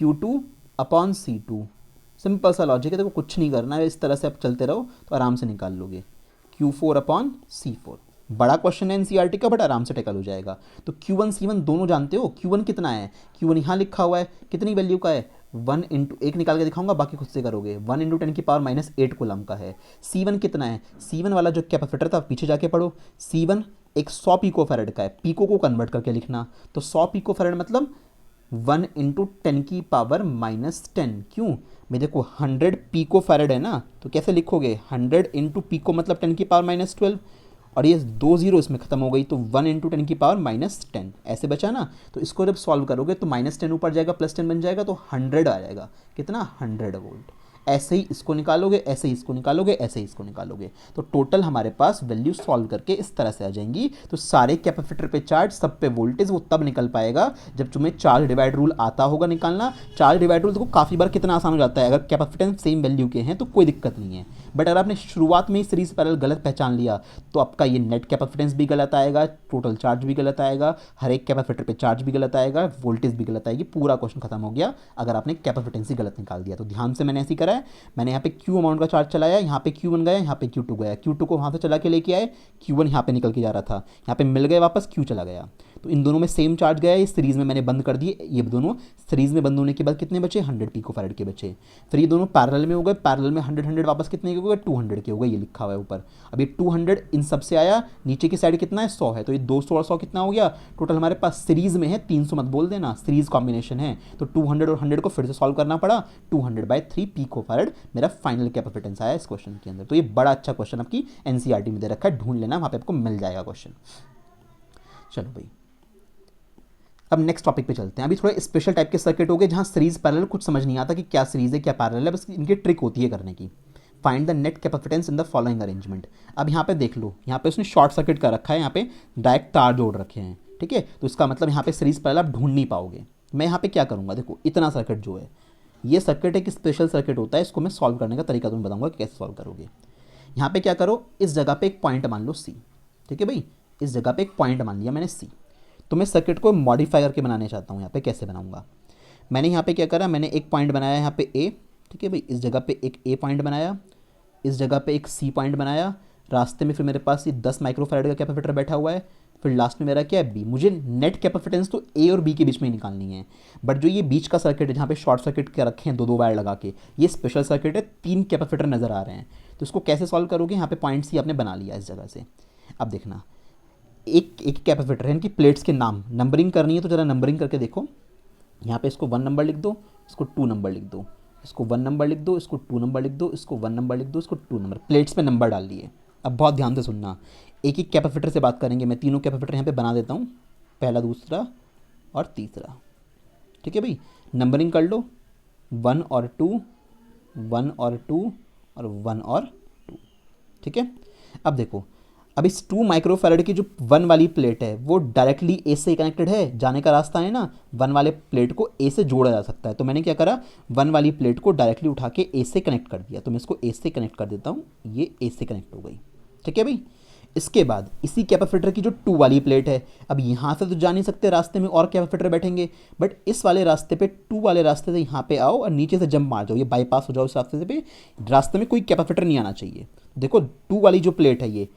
Q2 upon C2। Simple सा लॉजिक है, देखो कुछ नहीं करना है, इस तरह से आप चलते रहो तो आराम से निकाल लोगे। Q4 अपॉन C4, बड़ा क्वेश्चन है एनसीईआरटी का, बट आराम से टेकल हो जाएगा। तो Q1 C1 दोनों जानते हो, Q1 कितना है, Q1 यहाँ लिखा हुआ है, कितनी वैल्यू का है, 1 इंटू, एक निकाल के दिखाऊंगा बाकी खुद से करोगे, 1 इंटू 10⁻⁸ कुलम का है। C1 कितना है, C1 वाला जो कैपेसिटर था पीछे जाके पढ़ो, C1 एक 100 पिको फैराड का है, पिको को कन्वर्ट करके लिखना, तो 100 पिको फैराड मतलब 1 इंटू 10⁻⁻10। क्यों भाई, देखो 100 पिको फैराड है ना, तो कैसे लिखोगे, 100 इंटू पिको मतलब 10⁻⁻12, और ये 2 0 इसमें खत्म हो गई, तो 1 इंटू 10⁻⁻10 ऐसे बचा ना। तो इसको जब सॉल्व करोगे तो -10 ऊपर जाएगा, +10 बन जाएगा, तो 100 आ जाएगा, कितना, 100 वोल्ट। ऐसे ही इसको निकालोगे, ऐसे ही इसको निकालोगे, ऐसे ही इसको निकालोगे, तो टोटल हमारे पास वैल्यू सॉल्व करके इस तरह से आ जाएंगी। तो सारे कैपेसिटर पे चार्ज, सब पे वोल्टेज, वो तब निकल पाएगा जब तुम्हें चार्ज डिवाइड रूल आता होगा निकालना। चार्ज डिवाइड रूल देखो काफ़ी बार कितना आसान हो जाता है, अगर कैपेसिटेंस सेम वैल्यू के हैं तो कोई दिक्कत नहीं है, बट अगर आपने शुरुआत में ही सीरीज पैरेलल गलत पहचान लिया तो आपका ये नेट कैपेसिटेंस भी गलत आएगा, टोटल चार्ज भी गलत आएगा, हर एक कैपेसिटर पे चार्ज भी गलत आएगा, वोल्टेज भी गलत आएगी, पूरा क्वेश्चन खत्म हो गया अगर आपने कैपेसिटेंस ही गलत निकाल दिया। तो ध्यान से मैंने ऐसे ही करा है, मैंने यहाँ पे Q अमाउंट का चार्ज चलाया, यहाँ पे Q1 गया, यहाँ पे Q2 गया, Q2 को वहाँ से चला के लेके आए, Q1 यहाँ पे निकल के जा रहा था, यहाँ पे मिल गए वापस, Q चला गया। तो इन दोनों में सेम चार्ज गया, ये सीरीज़ में मैंने बंद कर दिए, ये दोनों सीरीज़ में बंद होने के बाद कितने बचे, 100 पिकोफैरेड के बचे। फिर ये दोनों पैरेलल में हो गए, पैरेलल में 100 वापस कितने के हो गए, 200 के हो गए, ये लिखा हुआ है ऊपर। अब ये 200 इन सब से आया, नीचे की साइड कितना है 100 है, तो ये 200 और 100 कितना हो गया टोटल हमारे पास, सीरीज़ में है 300 मत बोल देना, सीरीज़ कॉम्बिनेशन है, तो 200 और 100 को फिर से सॉल्व करना पड़ा, 200/3 पिकोफैरेड मेरा फाइनल कैपेसिटेंस आया इस क्वेश्चन के अंदर। तो ये बड़ा अच्छा क्वेश्चन आपकी एनसीईआरटी में दे रखा है, ढूंढ लेना, वहाँ पे आपको मिल जाएगा क्वेश्चन। चलो भाई, अब नेक्स्ट टॉपिक पे चलते हैं। अभी थोड़े स्पेशल टाइप के सर्किट हो गए जहाँ सीरीज पैरेलल कुछ समझ नहीं आता कि क्या सीरीज है क्या पैरेलल है, बस इनकी ट्रिक होती है करने की। Find the net capacitance in the following arrangement. अब यहाँ पे देख लो, यहाँ पे उसने शॉर्ट सर्किट कर रखा है, यहाँ पे डायरेक्ट तार जोड़ रखे हैं, ठीक है, तो इसका मतलब यहाँ पे सीरीज पैरेलल आप ढूंढ नहीं पाओगे। मैं यहाँ पे क्या करूँगा, देखो इतना सर्किट जो है, ये सर्किट एक स्पेशल सर्किट होता है, इसको मैं सॉल्व करने का तरीका तुम्हें बताऊँगा कैसे सॉल्व करोगे। यहाँ पे क्या करो, इस जगह पे एक पॉइंट मान लो सी, ठीक है भाई, इस जगह पे एक पॉइंट मान लिया मैंने सी। तो मैं सर्किट को मॉडिफाई करके बनाने चाहता हूँ, यहाँ पे कैसे बनाऊंगा। मैंने यहाँ पे क्या करा, मैंने एक पॉइंट बनाया यहाँ पे ए, ठीक है भाई, इस जगह पे एक ए पॉइंट बनाया, इस जगह पे एक सी पॉइंट बनाया, रास्ते में फिर मेरे पास ये 10 माइक्रोफैराड का कैपेसिटर बैठा हुआ है, फिर लास्ट में मेरा क्या है बी। मुझे नेट कैपेसिटेंस तो ए और बी के बीच में ही निकालनी है, बट जो ये बीच का सर्किट है जहाँ पे शॉर्ट सर्किट के रखे हैं 2-2 वायर लगा के, ये स्पेशल सर्किट है, 3 कैपेसिटर नज़र आ रहे हैं, तो इसको कैसे सॉल्व करोगे। यहाँ पे पॉइंट सी आपने बना लिया इस जगह से। अब देखना, एक एक कैपेसिटर है, इनकी प्लेट्स के नाम नंबरिंग करनी है, तो ज़रा नंबरिंग करके देखो। यहाँ पे इसको 1 नंबर लिख दो, इसको 2 नंबर लिख दो, इसको 1 नंबर लिख दो, इसको 2 नंबर लिख दो, इसको 1 नंबर लिख दो, इसको 2 नंबर, प्लेट्स पे नंबर डाल दिए। अब बहुत ध्यान से सुनना, एक एक कैपेसिटर से बात करेंगे, मैं तीनों कैपेसिटर यहाँ पे बना देता हूँ, पहला, दूसरा और तीसरा, ठीक है भाई। नंबरिंग कर लो, 1 और 2, 1 और 2 और 1 और 2, ठीक है। अब देखो, अब इस 2 माइक्रोफैराड की जो 1 वाली प्लेट है वो डायरेक्टली ए से कनेक्टेड है, जाने का रास्ता है ना, 1 वाले प्लेट को ए से जोड़ा जा सकता है, तो मैंने क्या करा, 1 वाली प्लेट को डायरेक्टली उठा के ए से कनेक्ट कर दिया, तो मैं इसको ए से कनेक्ट कर देता हूँ, ये ए से कनेक्ट हो गई, ठीक है भाई। इसके बाद इसी कैपेसिटर की जो 2 वाली प्लेट है, अब यहाँ से तो जा नहीं सकते, रास्ते में और कैपेसिटर बैठेंगे, बट इस वाले रास्ते पे 2 वाले रास्ते से यहाँ पे आओ और नीचे से जंप मार जाओ, ये बाईपास हो जाओ इस रास्ते पे, रास्ते में कोई कैपेसिटर नहीं आना चाहिए। देखो 2 वाली जो प्लेट है, ये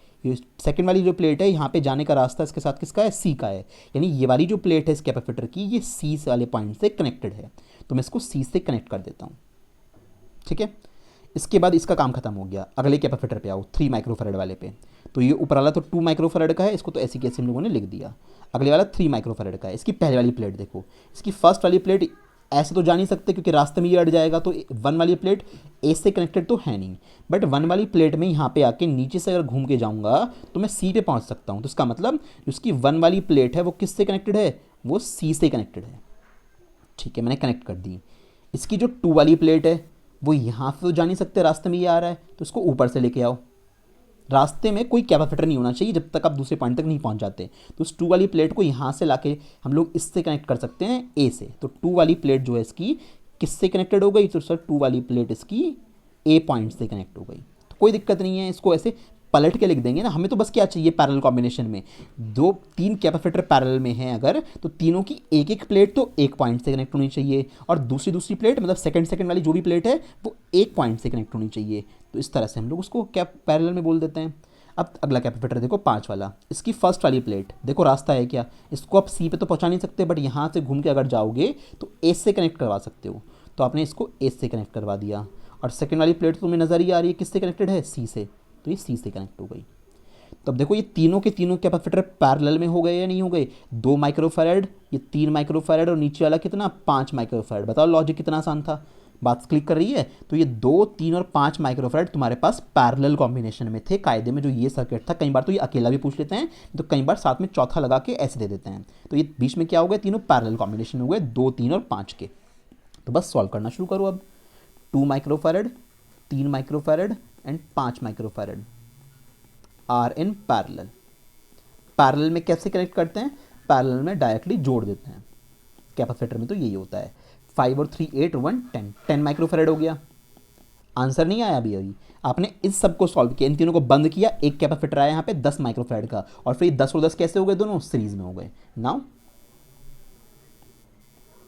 सेकंड वाली जो प्लेट है, यहाँ पे जाने का रास्ता इसके साथ किसका है, सी का है, यानी ये वाली जो प्लेट है इस कैपेसिटर की, ये सी वाले पॉइंट से कनेक्टेड है, तो मैं इसको सी से कनेक्ट कर देता हूँ, ठीक है। इसके बाद इसका काम खत्म हो गया, अगले कैपेसिटर पे आओ, 3 माइक्रोफैराड वाले पे, तो ये ऊपर वाला तो 2 माइक्रोफैराड का है, इसको तो ऐसे कैसे हम लोगों ने लिख दिया। अगले वाला 3 माइक्रोफैराड का है, इसकी पहले वाली प्लेट देखो, इसकी फर्स्ट वाली प्लेट ऐसे तो जा नहीं सकते क्योंकि रास्ते में ये अड़ जाएगा, तो 1 वाली प्लेट ए से कनेक्टेड तो है नहीं, बट 1 वाली प्लेट में यहाँ पे आके नीचे से अगर घूम के जाऊँगा तो मैं सी पे पहुँच सकता हूँ, तो इसका मतलब उसकी 1 वाली प्लेट है वो किससे कनेक्टेड है, वो सी से कनेक्टेड है, ठीक है, मैंने कनेक्ट कर दी। इसकी जो 2 वाली प्लेट है वो यहाँ से तो जा नहीं सकते, रास्ते में ये आ रहा है, तो इसको ऊपर से लेके आओ, रास्ते में कोई कैपेसिटर नहीं होना चाहिए जब तक आप दूसरे पॉइंट तक नहीं पहुँच जाते, तो उस 2 वाली प्लेट को यहाँ से लाके हम लोग इससे कनेक्ट कर सकते हैं ए से, तो 2 वाली प्लेट जो है इसकी किससे कनेक्टेड हो गई, तो सर 2 वाली प्लेट इसकी ए पॉइंट से कनेक्ट हो गई, तो कोई दिक्कत नहीं है, इसको ऐसे पलट के लिख देंगे ना, हमें तो बस क्या चाहिए, पैरेलल कॉम्बिनेशन में 3 कैपेसिटर पैरेलल में हैं अगर, तो तीनों की एक एक प्लेट तो एक पॉइंट से कनेक्ट होनी चाहिए, और दूसरी प्लेट मतलब सेकंड वाली जो भी प्लेट है वो एक पॉइंट से कनेक्ट होनी चाहिए, तो इस तरह से हम लोग उसको क्या पैरेलल में बोल देते हैं। अब अगला कैपेसिटर देखो 5 वाला, इसकी फर्स्ट वाली प्लेट देखो, रास्ता है क्या, इसको आप सी पे तो पहुंचा नहीं सकते, बट यहाँ से घूम के अगर जाओगे तो ए से कनेक्ट करवा सकते हो, तो आपने इसको ए से कनेक्ट करवा दिया, और सेकंड वाली प्लेट तुम्हें नज़र ही आ रही है किससे कनेक्टेड है, सी से, तो ये सी से कनेक्ट हो गई। तो अब देखो ये तीनों के तीनों कैपेसिटर पैरेलल में हो गए या नहीं हो गए, 2 माइक्रोफैराड, ये 3 माइक्रोफैराड और नीचे वाला कितना 5 माइक्रोफैराड, बताओ लॉजिक कितना आसान था, बात क्लिक कर रही है। तो ये 2, 3 और 5 माइक्रोफैराड तुम्हारे पास पैरेलल कॉम्बिनेशन में थे कायदे में, जो ये सर्किट था, कई बार तो ये अकेला भी पूछ लेते हैं, तो कई बार साथ में चौथा लगा के ऐसे दे देते हैं, तो ये बीच में क्या हो गए, तीनों पैरेलल कॉम्बिनेशन हो गए 2, 3 और 5 के। तो बस सॉल्व करना शुरू करो अब, 2 microfarad, 3 microfarad and 5 microfarad are in parallel. Parallel में कैसे कनेक्ट करते हैं, पैरेलल में डायरेक्टली जोड़ देते हैं, कैपेसिटर में तो यही होता है। 5 और 3 8 1 10 माइक्रोफैराड हो गया। आंसर नहीं आया अभी आपने इस सब को सॉल्व किया, इन तीनों को बंद किया, एक कैपेसिटर आया यहाँ पे 10 माइक्रोफैराड का, और फिर 10 और 10 कैसे हो गए, दोनों सीरीज में हो गए। नाउ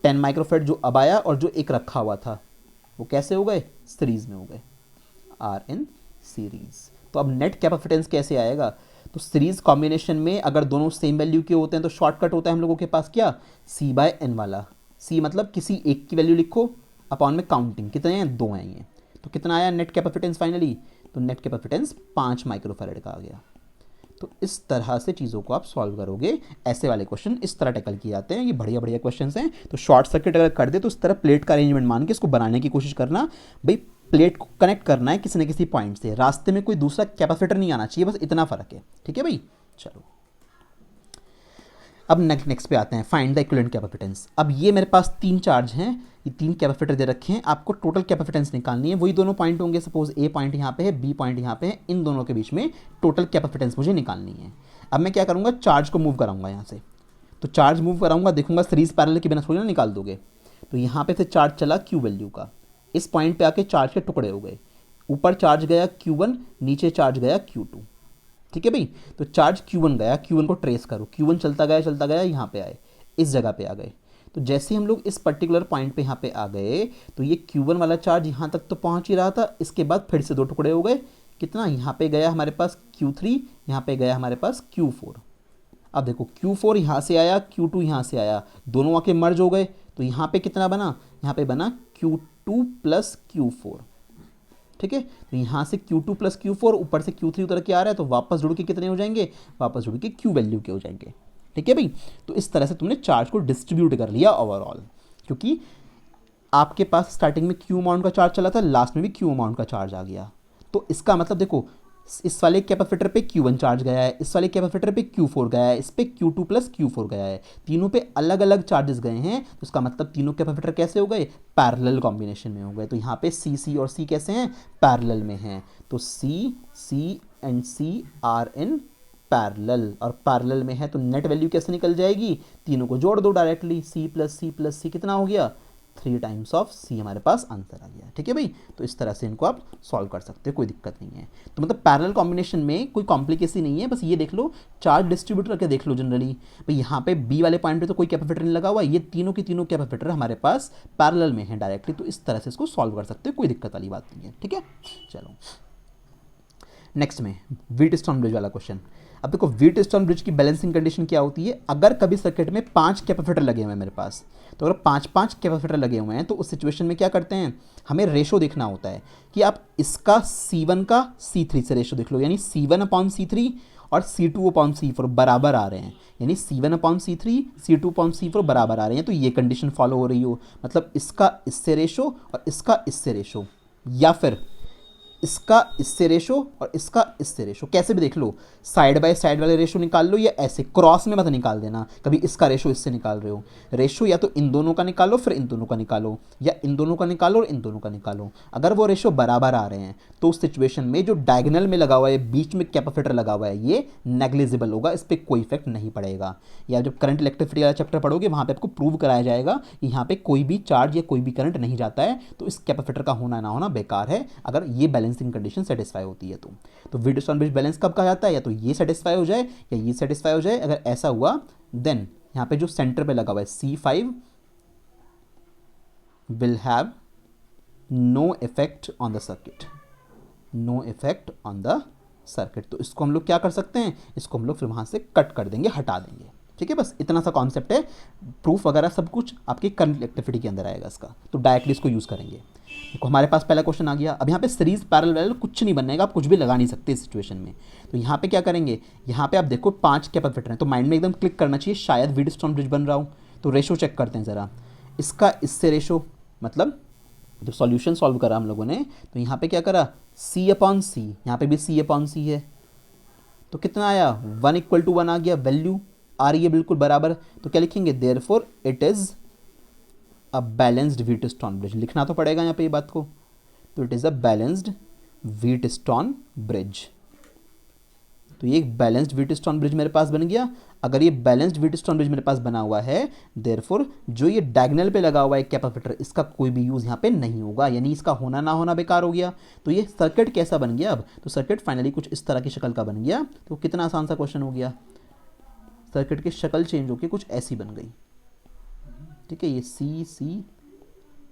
10 माइक्रोफैराड जो अब आया और जो एक रखा हुआ था वो कैसे हो गए, सीरीज में हो गए, आर इन सीरीज। तो अब नेट कैपेसिटेंस कैसे आएगा, तो सीरीज कॉम्बिनेशन में अगर दोनों सेम वैल्यू के होते हैं तो शॉर्टकट होता है हम लोगों के पास क्या, C/n वाला। C मतलब किसी एक की वैल्यू लिखो, अपॉन में काउंटिंग, कितने हैं, 2 हैं ये। तो कितना आया नेट कैपेसिटेंस फाइनली, तो नेट कैपेसिटेंस 5 माइक्रोफैराड का आ गया। तो इस तरह से चीज़ों को आप सॉल्व करोगे। ऐसे वाले क्वेश्चन इस तरह टैकल किए जाते हैं, ये बढ़िया बढ़िया क्वेश्चन हैं। तो शॉर्ट सर्किट अगर कर दे तो इस तरह प्लेट का अरेंजमेंट मान के इसको बनाने की कोशिश करना। भाई प्लेट को कनेक्ट करना है किसी न किसी पॉइंट से, रास्ते में कोई दूसरा कैपेसिटर नहीं आना चाहिए, बस इतना फर्क है। ठीक है भाई, चलो अब नेक्स्ट पे आते हैं, फाइंड द इक्विवेलेंट कैपेसिटेंस। अब ये मेरे पास 3 चार्ज हैं, ये 3 कैपेसिटर दे रखे हैं, आपको टोटल कैपेसिटेंस निकालनी है। वही दोनों पॉइंट होंगे, सपोज ए पॉइंट यहाँ पे है, बी पॉइंट यहाँ पे है, इन दोनों के बीच में टोटल कैपेसिटेंस मुझे निकालनी है। अब मैं क्या करूँगा, चार्ज को मूव कराऊंगा यहाँ से। तो चार्ज मूव कराऊंगा, देखूंगा सीरीज पैरेलल के बिना थोड़ी ना निकाल दोगे। तो यहाँ पे से चार्ज चला Q वैल्यू का, इस पॉइंट पे आके चार्ज के टुकड़े हो गए, ऊपर चार्ज गया Q1, नीचे चार्ज गया Q2। ठीक है भाई, तो चार्ज Q1 गया, Q1 को ट्रेस करो, Q1 चलता गया यहाँ पे आए, इस जगह पे आ गए। तो जैसे हम लोग इस पर्टिकुलर पॉइंट पे यहाँ पे आ गए तो ये Q1 वाला चार्ज यहाँ तक तो पहुँच ही रहा था, इसके बाद फिर से 2 टुकड़े हो गए। कितना, यहाँ पे गया हमारे पास Q3, यहाँ पे गया हमारे पास Q4। अब देखो Q4 यहाँ से आया, Q2 यहाँ से आया, दोनों आके मर्ज हो गए। तो यहाँ पे कितना बना, यहाँ पे बना Q2 प्लस Q4। ठीक है, तो यहाँ से Q2 प्लस Q4, ऊपर से Q3 उतर के आ रहा है, तो वापस जुड़ के कितने हो जाएंगे, वापस जुड़ के Q वैल्यू के हो जाएंगे। ठीक है भाई, तो इस तरह से तुमने चार्ज को डिस्ट्रीब्यूट कर लिया ओवरऑल, क्योंकि आपके पास स्टार्टिंग में Q अमाउंट का चार्ज चला था, लास्ट में भी Q अमाउंट का चार्ज आ गया। तो इसका मतलब देखो, इस वाले कैपेसिटर पे Q1 चार्ज गया है, इस वाले कैपेसिटर पे Q4 गया है, इस पे Q2 प्लस Q4 गया है, तीनों पे अलग अलग चार्जेस गए हैं। तो इसका मतलब तीनों कैपेसिटर कैसे हो गए, पैरेलल कॉम्बिनेशन में हो गए। तो यहाँ पे C और C कैसे हैं, पैरेलल में हैं। तो C and C are in parallel, और पैरेलल में है तो नेट वैल्यू कैसे निकल जाएगी, तीनों को जोड़ दो डायरेक्टली, C प्लस C कितना हो गया, 3 टाइम्स ऑफ C हमारे पास आंसर आ गया। ठीक है भाई, तो इस तरह से इनको आप सॉल्व कर सकते हो, कोई दिक्कत नहीं है। तो मतलब पैरेलल कॉम्बिनेशन में कोई कॉम्प्लिकेसी नहीं है, बस ये देख लो, चार्ज डिस्ट्रीब्यूट करके देख लो जनरली। भाई यहाँ पे B वाले पॉइंट पे तो कोई कैपेसिटर नहीं लगा हुआ, ये तीनों की तीनों कैपेसिटर हमारे पास पैरेलल में है डायरेक्टली। तो इस तरह से इसको सॉल्व कर सकते हो, कोई दिक्कत वाली बात नहीं है। ठीक है, चलो नेक्स्ट में व्हीटस्टोन ब्रिज वाला क्वेश्चन। अब देखो व्हीटस्टोन ब्रिज की बैलेंसिंग कंडीशन क्या होती है, अगर कभी सर्किट में 5 कैपेसिटर लगे हुए हैं मेरे पास, तो अगर 5 कैपेसिटर लगे हुए हैं तो उस सिचुएशन में क्या करते हैं, हमें रेशो देखना होता है कि आप इसका C1 का C3 से रेशो देख लो, यानी C1/C3 और C2/C4 बराबर आ रहे हैं, यानी C1/C3 C2/C4 बराबर आ रहे हैं। तो ये कंडीशन फॉलो हो रही हो, मतलब इसका इससे रेशो और इसका इससे रेशो, या फिर इसका इससे रेशो और इसका इससे रेशो, कैसे भी देख लो, साइड बाय साइड वाले रेशो निकाल लो, या ऐसे क्रॉस में मत निकाल देना कभी, इसका रेशो इससे निकाल रहे हो, रेशो या तो इन दोनों का निकालो फिर इन दोनों का निकालो, या इन दोनों का निकालो और इन दोनों का निकालो। अगर वो रेशो बराबर आ रहे हैं तो उस सिचुएशन में जो डायगोनल में लगा हुआ है, बीच में कैपेसिटर लगा हुआ है, ये नेग्लिजिबल होगा, इस पर कोई इफेक्ट नहीं पड़ेगा। या जब करंट इलेक्ट्रिसिटी वाला चैप्टर पढ़ोगे वहाँ पे आपको प्रूव कराया जाएगा कि यहाँ पे कोई भी चार्ज या कोई भी करंट नहीं जाता है, तो इस कैपेसिटर का होना ना होना बेकार है अगर ये बैलेंसिंग कंडीशन सेटिस्फाई होती है। तो व्हीटस्टोन ब्रिज बैलेंस कब कहा जाता है, या तो ये सेटिस्फाई हो जाए या ये सेटिस्फाई हो जाए। अगर ऐसा हुआ देन यहाँ पे जो सेंटर पे लगा हुआ है C5 will have no effect on the circuit, no effect on the circuit. तो इसको हम लोग क्या कर सकते हैं, इसको हम लोग फिर वहाँ से कट कर देंगे, हटा देंगे। ठीक है, बस इतना सा कॉन्सेप्ट है, प्रूफ वगैरह सब कुछ आपकी करंट इलेक्ट्रिसिटी के अंदर आएगा इसका, तो डायरेक्टली इसको यूज़ करेंगे। देखो हमारे पास पहला क्वेश्चन आ गया। अब यहाँ पे सीरीज पैरेलल कुछ नहीं बनेगा, आप कुछ भी लगा नहीं सकते इस सिचुएशन में। तो यहाँ पे क्या करेंगे, यहाँ पे आप देखो 5 कैपेसिटर हैं, तो माइंड में एकदम क्लिक करना चाहिए, शायद व्हीटस्टोन ब्रिज बन रहा हो। तो रेशो चेक करते हैं ज़रा, इसका इससे रेशो, मतलब जब सॉल्यूशन सॉल्व करा हम लोगों ने तो यहाँ पे क्या करा, C/C, यहाँ पे भी C/C है, तो कितना आया 1 = 1 आ गया, वैल्यू आ रही है बिल्कुल बराबर। तो क्या लिखेंगे, therefore it is a balanced Wheatstone bridge, लिखना तो पड़ेगा यहाँ पे ये बात को। तो it is a balanced Wheatstone bridge. तो ये एक बैलेंस्ड व्हीटस्टोन ब्रिज मेरे पास बन गया। अगर ये बैलेंस्ड व्हीटस्टोन ब्रिज मेरे पास बना हुआ है, देयरफॉर जो ये डायगोनल पे लगा हुआ है कैपेसिटर, इसका कोई भी यूज़ यहाँ पे नहीं होगा, यानी इसका होना ना होना बेकार हो गया। तो ये सर्किट कैसा बन गया अब, तो सर्किट फाइनली कुछ इस तरह की शक्ल का बन गया। तो कितना आसान सा क्वेश्चन हो गया, सर्किट की शक्ल चेंज होकर कुछ ऐसी बन गई। ठीक है, ये C,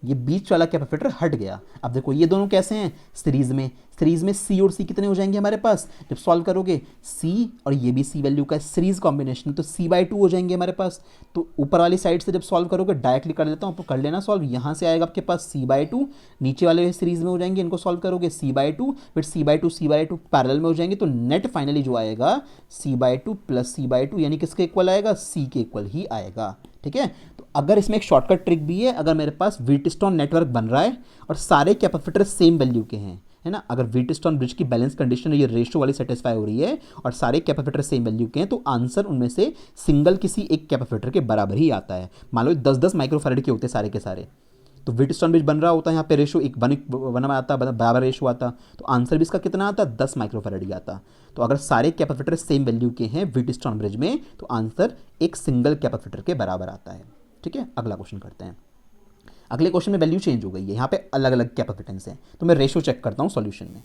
ये बीच वाला कैपेसिटर हट गया। अब देखो ये दोनों कैसे हैं, सीरीज में, सीरीज में सी और सी कितने हो जाएंगे हमारे पास जब सॉल्व करोगे, सी और ये भी सी वैल्यू का सीरीज कॉम्बिनेशन, तो सी बाई टू हो जाएंगे हमारे पास। तो ऊपर वाली साइड से जब सॉल्व करोगे डायरेक्टली कर देता हूँ, कर लेना सॉल्व, यहाँ से आएगा आपके पास सी बाई टू, नीचे वाले सीरीज में हो जाएंगे, इनको सॉल्व करोगे सी बाई टू, फिर सी बाई टू पैरेलल में हो जाएंगे, तो नेट फाइनली जो आएगा C by two plus C by two, यानी किसके इक्वल आएगा, सी के इक्वल ही आएगा। ठीक है, तो अगर इसमें एक शॉर्टकट ट्रिक भी है, अगर मेरे पास व्हीटस्टोन नेटवर्क बन रहा है और सारे कैपेसिटर सेम वैल्यू के हैं, है ना, अगर व्हीटस्टोन ब्रिज की बैलेंस कंडीशन ये रेशियो वाली सेटिस्फाई हो रही है और सारे कैपेसिटर सेम वैल्यू के हैं, तो आंसर उनमें से सिंगल किसी एक कैपेसिटर के बराबर ही आता है। मान लो 10-10 माइक्रोफैराड के होते सारे के सारे, तो व्हीटस्टोन ब्रिज बन रहा होता है, यहाँ पे रेशियो एक बना आता, बराबर रेशियो आता, तो आंसर भी इसका कितना आता, 10 माइक्रोफैराड ही आता। तो अगर सारे कैपेसिटर सेम वैल्यू के हैं व्हीटस्टोन ब्रिज में, तो आंसर एक सिंगल कैपेसिटर के बराबर आता है। ठीक है, अगला क्वेश्चन करते हैं। अगले क्वेश्चन में वैल्यू चेंज हो गई है, यहाँ पे अलग अलग कैपेसिटेंस है, तो मैं रेशियो चेक करता हूँ सॉल्यूशन में।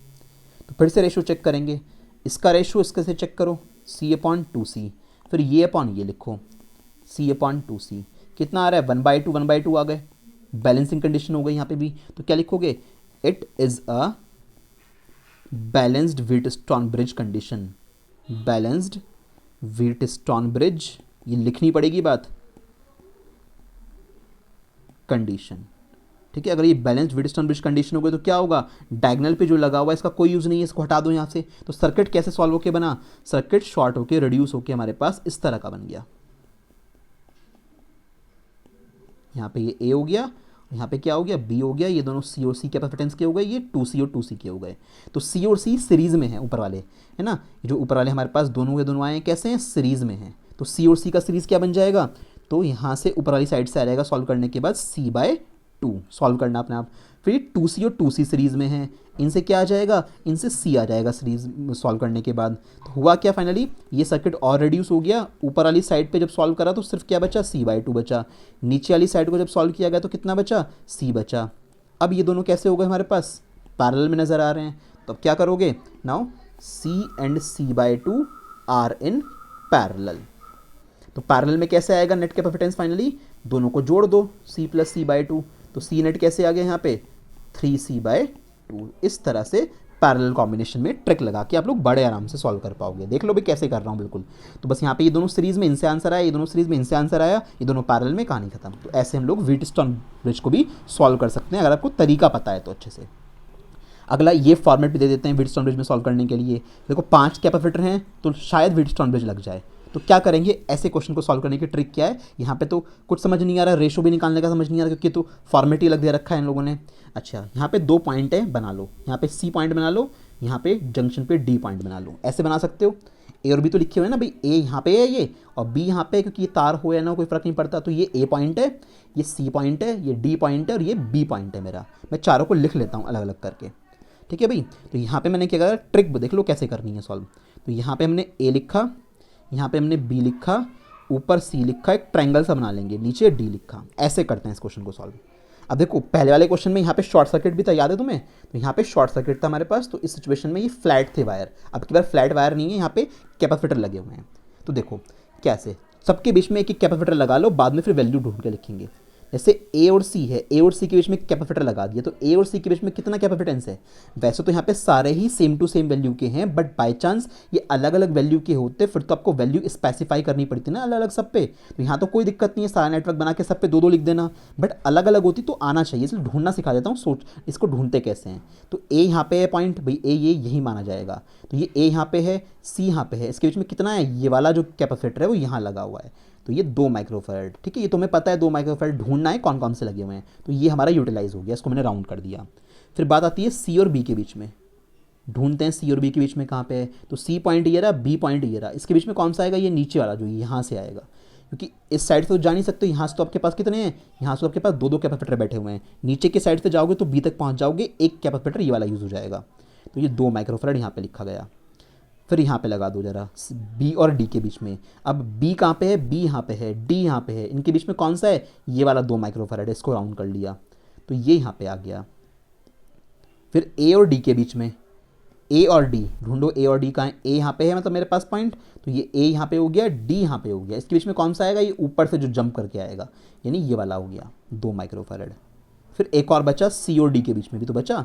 तो फिर से रेशियो चेक करेंगे, इसका रेशियो इसके से चेक करो, सी अपॉन टू सी, फिर ये अपॉन ये लिखो, सी अपॉन टू सी, कितना आ रहा है, 1/2 आ गए, बैलेंसिंग कंडीशन हो गई यहाँ पे भी, तो क्या लिखोगे, it is a balanced Wheatstone bridge condition, balanced Wheatstone bridge, ये लिखनी पड़ेगी बात, कंडीशन। ठीक है, अगर ये बैलेंस्ड व्हीटस्टोन ब्रिज कंडीशन हो गई तो क्या होगा, डायगोनल पे जो लगा हुआ है इसका कोई यूज़ नहीं है, इसको हटा दो यहाँ से। तो सर्किट कैसे सॉल्व होके बना, सर्किट शॉर्ट होके रिड्यूस होके हमारे पास इस तरह का बन गया, यहाँ पे ये ए हो गया, यहाँ पे क्या हो गया, बी हो गया, ये दोनों सी और सी कैपेसिटेंस के हो गए, ये 2C और 2C के हो गए। तो सी और सी सीरीज में है ऊपर वाले, है ना, जो ऊपर वाले हमारे पास दोनों के दोनों आए हैं, कैसे हैं, सीरीज में हैं। तो सी और सी का सीरीज क्या बन जाएगा, तो यहाँ से ऊपर वाली साइड से आ जाएगा सॉल्व करने के बाद C/2 सॉल्व करना अपने आप। फिर 2C और 2C सीरीज़ में है, इनसे क्या आ जाएगा, इनसे C आ जाएगा सीरीज सॉल्व करने के बाद। तो हुआ क्या फाइनली, ये सर्किट और रिड्यूस हो गया, ऊपर वाली साइड पे जब सॉल्व करा तो सिर्फ क्या बचा, C/2 बचा, नीचे वाली साइड को जब सॉल्व किया गया तो कितना बचा, C बचा। अब ये दोनों कैसे हो गए हमारे पास, पैरेलल में नज़र आ रहे हैं, तो अब क्या करोगे, now C and C/2 are in parallel. तो पैरेलल में कैसे आएगा नेट कैपेसिटेंस, फाइनली दोनों को जोड़ दो, C प्लस C/2, तो C नेट कैसे आ गया यहाँ पे, 3C/2। इस तरह से पैरेलल कॉम्बिनेशन में ट्रिक लगा के आप लोग बड़े आराम से सॉल्व कर पाओगे। देख लो भाई कैसे कर रहा हूँ बिल्कुल। तो बस यहाँ पे ये दोनों सीरीज में इनसे आंसर आया, ये दोनों सीरीज में इनसे आंसर आया, ये दोनों पैरेलल में, कहानी खत्म। तो ऐसे हम लोग व्हीटस्टोन ब्रिज को भी सॉल्व कर सकते हैं अगर आपको तरीका पता है तो अच्छे से। अगला ये फॉर्मेट भी दे देते हैं व्हीटस्टोन ब्रिज में सॉल्व करने के लिए। देखो 5 कैपेसिटर हैं तो शायद व्हीटस्टोन ब्रिज लग जाए, तो क्या करेंगे, ऐसे क्वेश्चन को सॉल्व करने की ट्रिक क्या है, यहाँ पे तो कुछ समझ नहीं आ रहा, रेशो भी निकालने का समझ नहीं आ रहा क्योंकि तो फॉर्मेट ही अलग दे रखा है इन लोगों ने। अच्छा, यहाँ पे 2 पॉइंट है, बना लो, यहाँ पे C पॉइंट बना लो, यहाँ पे जंक्शन पे D पॉइंट बना लो, ऐसे बना सकते हो। A और B तो लिखे हुए हैं ना भाई, A यहाँ पे है ये और B यहाँ पे, क्योंकि ये तार हो या ना कोई फ़र्क नहीं पड़ता। तो ये A पॉइंट है, ये C पॉइंट है, ये D पॉइंट है और ये B पॉइंट है मेरा। मैं चारों को लिख लेता हूँ अलग अलग करके, ठीक है भाई। तो यहाँ पे मैंने क्या करा, ट्रिक देख लो कैसे करनी है सॉल्व। तो यहाँ पे हमने A लिखा, यहाँ पे हमने B लिखा, ऊपर C लिखा, एक ट्रायंगल सा बना लेंगे, नीचे D लिखा। ऐसे करते हैं इस क्वेश्चन को सॉल्व। अब देखो पहले वाले क्वेश्चन में यहाँ पे शॉर्ट सर्किट भी था, याद है तुम्हें, तो यहाँ पे शॉर्ट सर्किट था हमारे पास, तो इस सिचुएशन में ये फ्लैट थे वायर। अब की बार फ्लैट वायर नहीं है, यहाँ पे कैपेसिटर लगे हुए हैं। तो देखो कैसे, सबके बीच में एक एक कैपेसिटर लगा लो, बाद में फिर वैल्यू ढूंढ के लिखेंगे। जैसे A और C है, A और C के बीच में कैपेसिटर लगा दिया, तो A और C के बीच में कितना कैपेसिटेंस है। वैसे तो यहाँ पे सारे ही सेम टू सेम वैल्यू के हैं, बट बाय चांस ये अलग अलग वैल्यू के होते फिर तो आपको वैल्यू स्पेसिफाई करनी पड़ती ना अलग अलग सब पे। तो यहाँ तो कोई दिक्कत नहीं है, सारा नेटवर्क बना के सब पे 2-2 लिख देना, बट अलग अलग होती तो आना चाहिए, इसलिए ढूंढना सिखा देता हूँ, सोच इसको ढूंढते कैसे हैं। तो A यहाँ पे है पॉइंट, भाई A ये यही माना जाएगा, तो ये A यहाँ पे है, C यहाँ पे है, इसके बीच में कितना है, ये वाला जो कैपेसिटर है वो यहाँ लगा हुआ है, तो ये 2 माइक्रोफैराड। ठीक है, ये तुम्हें पता है 2 माइक्रोफैराड ढूंढना है कौन कौन से लगे हुए हैं, तो ये हमारा यूटिलाइज हो गया, इसको मैंने राउंड कर दिया। फिर बात आती है C और B के बीच में, ढूंढते हैं C और B के बीच में कहाँ पे है। तो C पॉइंट ये रहा, B पॉइंट ये रहा, इसके बीच में कौन सा आएगा, ये नीचे वाला जो यहाँ से आएगा, क्योंकि इस साइड से तो जा नहीं सकते, यहाँ से तो आपके पास कितने हैं, यहाँ से तो आपके पास 2-2 कैपेसिटर बैठे हुए हैं, नीचे के साइड से जाओगे तो B तक पहुँच जाओगे, एक कैपेसिटर ये वाला यूज़ हो जाएगा। तो ये 2 माइक्रोफैराड यहाँ पे लिखा गया। फिर यहाँ पे लगा दो जरा B और D के बीच में। अब B कहाँ पे है, B यहाँ पे है, D यहाँ पे है, इनके बीच में कौन सा है, ये वाला 2 माइक्रोफैराड है, इसको राउंड कर लिया, तो ये यहाँ पे आ गया। फिर A और D के बीच में, A और D ढूंढो, A और D कहाँ है, A यहाँ पे है मतलब मेरे पास पॉइंट, तो ये A यहाँ पे हो गया, D यहाँ पे हो गया, इसके बीच में कौन सा आएगा, ये ऊपर से जो जंप करके आएगा, यानी ये वाला हो गया 2 माइक्रोफैराड। फिर एक और बचा C और D के बीच में भी तो बचा,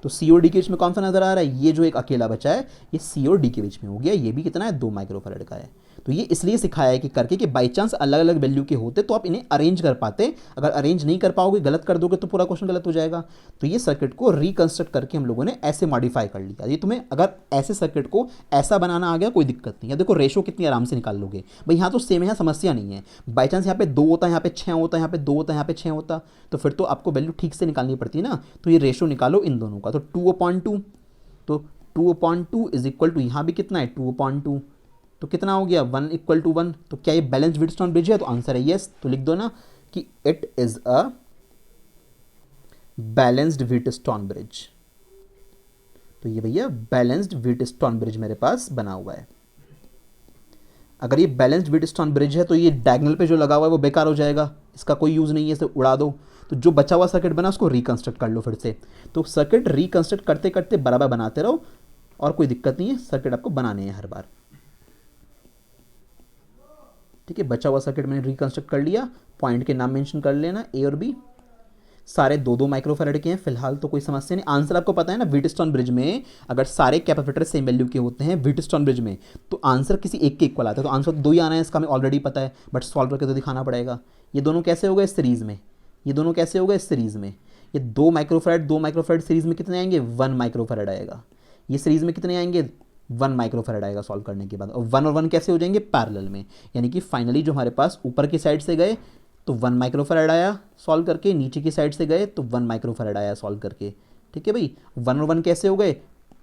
तो सी और डी के बीच में कौन सा नज़र आ रहा है, ये जो एक अकेला बचा है ये सी और डी के बीच में हो गया, ये भी कितना है 2 माइक्रोफैरड का है। तो ये इसलिए सिखाया है कि करके कि बाई चांस अलग अलग वैल्यू के होते तो आप इन्हें अरेंज कर पाते, अगर अरेंज नहीं कर पाओगे गलत कर दोगे तो पूरा क्वेश्चन गलत हो जाएगा। तो ये सर्किट को रिकंस्ट्रक्ट करके हम लोगों ने ऐसे मॉडिफाई कर लिया। ये तुम्हें अगर ऐसे सर्किट को ऐसा बनाना आ गया कोई दिक्कत नहीं है, देखो रेशो कितनी आराम से निकाल लोगे भाई, यहाँ तो सेम है, समस्या नहीं है। बाई चांस यहाँ पे 2 होता है, यहाँ पे 6 होता है, यहाँ पे 2 होता है, यहाँ पे 6 होता, तो फिर तो आपको वैल्यू ठीक से निकालनी पड़ती है ना। तो ये रेशो निकालो इन दोनों का, तो 2/2, तो 2/2 इज इक्वल टू यहाँ भी कितना है 2/2, तो कितना हो गया 1:1। तो क्या ये बैलेंस्ड व्हीटस्टोन ब्रिज है, तो आंसर है यस। तो लिख दो ना कि it is a balanced Wheatstone bridge. तो ये भैया बैलेंस्ड व्हीटस्टोन ब्रिज मेरे पास बना हुआ है। अगर ये बैलेंस्ड व्हीटस्टोन ब्रिज है तो ये डायगोनल पे जो लगा हुआ है वो बेकार हो जाएगा, इसका कोई यूज़ नहीं है, इसे उड़ा दो। तो जो बचा हुआ सर्किट बना उसको रिकंस्ट्रक्ट कर लो फिर से। तो सर्किट रिकंस्ट्रक्ट करते करते बराबर बनाते रहो और कोई दिक्कत नहीं है, सर्किट आपको बनाने हैं हर बार। ठीक है, बचा हुआ सर्किट मैंने रिकंस्ट्रक्ट कर लिया, पॉइंट के नाम मेंशन कर लेना ए और बी, सारे 2-2 माइक्रोफैरड के हैं फिलहाल, तो कोई समस्या नहीं। आंसर आपको पता है ना, व्हीटस्टोन ब्रिज में अगर सारे कैपेसिटर सेम वैल्यू के होते हैं व्हीटस्टोन ब्रिज में तो आंसर किसी एक के इक्वल आता है, तो आंसर 2 ही आना है, इसका हमें ऑलरेडी पता है, बट सॉल्व करके तो दिखाना पड़ेगा। ये दोनों कैसे हो गए सीरीज़ में, ये दोनों कैसे हो गए सीरीज़ में, ये 2 माइक्रोफैरड सीरीज़ में कितने आएंगे 1 माइक्रोफैरड आएगा, ये सीरीज़ में कितने आएंगे 1 माइक्रोफैरड आएगा सॉल्व करने के बाद, और 1 और 1 कैसे हो जाएंगे पैरेलल में, यानी कि फाइनली जो हमारे पास ऊपर की साइड से गए तो 1 माइक्रोफैरड आया सॉल्व करके, नीचे की साइड से गए तो 1 माइक्रोफैरड आया सॉल्व करके। ठीक है भाई, 1 और 1 कैसे हो गए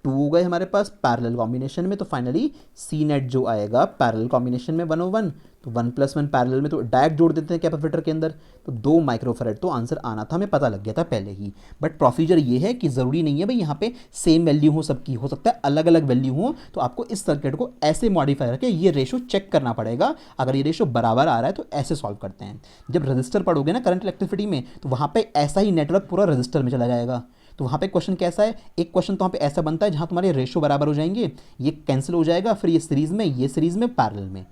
2 हो गए हमारे पास पैरेलल कॉम्बिनेशन में, तो फाइनली सी नेट जो आएगा पैरेलल कॉम्बिनेशन में 1 और 1, तो 1 + 1 पैरेलल में तो डायरेक्ट जोड़ देते हैं कैपेसिटर के अंदर, तो 2 माइक्रोफैरड तो आंसर आना था, हमें पता लग गया था पहले ही। बट प्रोसीजर ये है कि ज़रूरी नहीं है भाई यहाँ पे सेम वैल्यू हो सबकी, हो सकता है अलग अलग वैल्यू हो, तो आपको इस सर्किट को ऐसे मॉडिफाई करके ये रेशो चेक करना पड़ेगा। अगर ये रेशो बराबर आ रहा है तो ऐसे सॉल्व करते हैं। जब रजिस्टर पढ़ोगे ना करंट इलेक्ट्रिसिटी में तो वहाँ पे ऐसा ही नेटवर्क पूरा रजिस्टर में चला जाएगा। तो वहाँ पे क्वेश्चन कैसा है, एक क्वेश्चन तो वहाँ पे ऐसा बनता है जहाँ तुम्हारे रेशो बराबर हो जाएंगे, ये कैंसिल हो जाएगा, फिर ये सीरीज़ में, ये सीरीज़ में, पैरेलल में।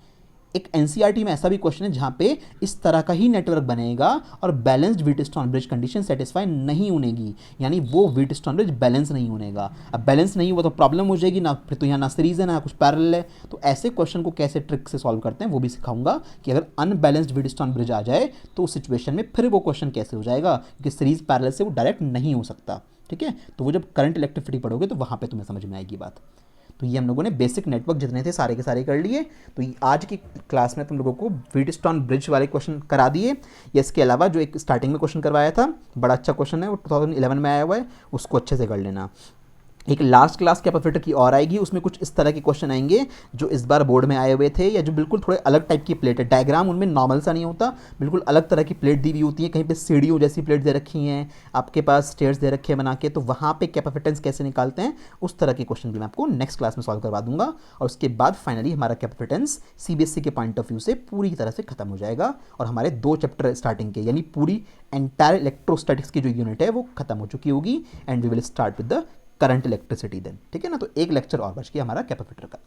एक एनसीईआरटी में ऐसा भी क्वेश्चन है जहाँ पे इस तरह का ही नेटवर्क बनेगा और balanced Wheatstone bridge condition satisfy नहीं होनेगी, यानी वो व्हीटस्टोन ब्रिज बैलेंस नहीं होनेगा। अब बैलेंस नहीं हुआ तो प्रॉब्लम हो जाएगी ना, फिर तो यहाँ ना सीरीज़ है ना कुछ पैरेलल है। तो ऐसे क्वेश्चन को कैसे ट्रिक से सॉल्व करते हैं वो भी सिखाऊंगा कि अगर अनबैलेंस्ड व्हीटस्टोन ब्रिज आ जाए तो उस सिचुएशन में फिर वो क्वेश्चन कैसे हो जाएगा, क्योंकि सीरीज़ पैरेलल से वो डायरेक्ट नहीं हो सकता। ठीक है, तो वो जब करंट इलेक्ट्रिसिटी पढ़ोगे तो वहाँ पे तुम्हें समझ में आएगी बात। तो ये हम लोगों ने बेसिक नेटवर्क जितने थे सारे के सारे कर लिए। तो आज की क्लास में तुम लोगों को व्हीटस्टोन ब्रिज वाले क्वेश्चन करा दिए, या इसके अलावा जो एक स्टार्टिंग में क्वेश्चन करवाया था बड़ा अच्छा क्वेश्चन है, वो 2011 में आया हुआ है, उसको अच्छे से कर लेना। एक लास्ट क्लास कैपेसिटर की और आएगी, उसमें कुछ इस तरह के क्वेश्चन आएंगे जो इस बार बोर्ड में आए हुए थे, या जो बिल्कुल थोड़े अलग टाइप की प्लेट है, डायग्राम उनमें नॉर्मल सा नहीं होता, बिल्कुल अलग तरह की प्लेट दी हुई होती है, कहीं पे सीढ़ियों जैसी प्लेट दे रखी हैं, आपके पास स्टेयर्स दे रखे हैं बना के, तो वहाँ पे कैपेसिटेंस कैसे निकालते हैं उस तरह के क्वेश्चन भी मैं आपको नेक्स्ट क्लास में सॉल्व करवा दूंगा। और उसके बाद फाइनली हमारा कैपेसिटेंस सीबीएसई के पॉइंट ऑफ व्यू से पूरी तरह से खत्म हो जाएगा और हमारे 2 चैप्टर स्टार्टिंग के, यानी पूरी एंटायर इलेक्ट्रोस्टैटिक्स की जो यूनिट है वो खत्म हो चुकी होगी, and we will start with the current electricity then. ठीक है ना, तो एक लेक्चर और बच गया हमारा कैपेसिटर का।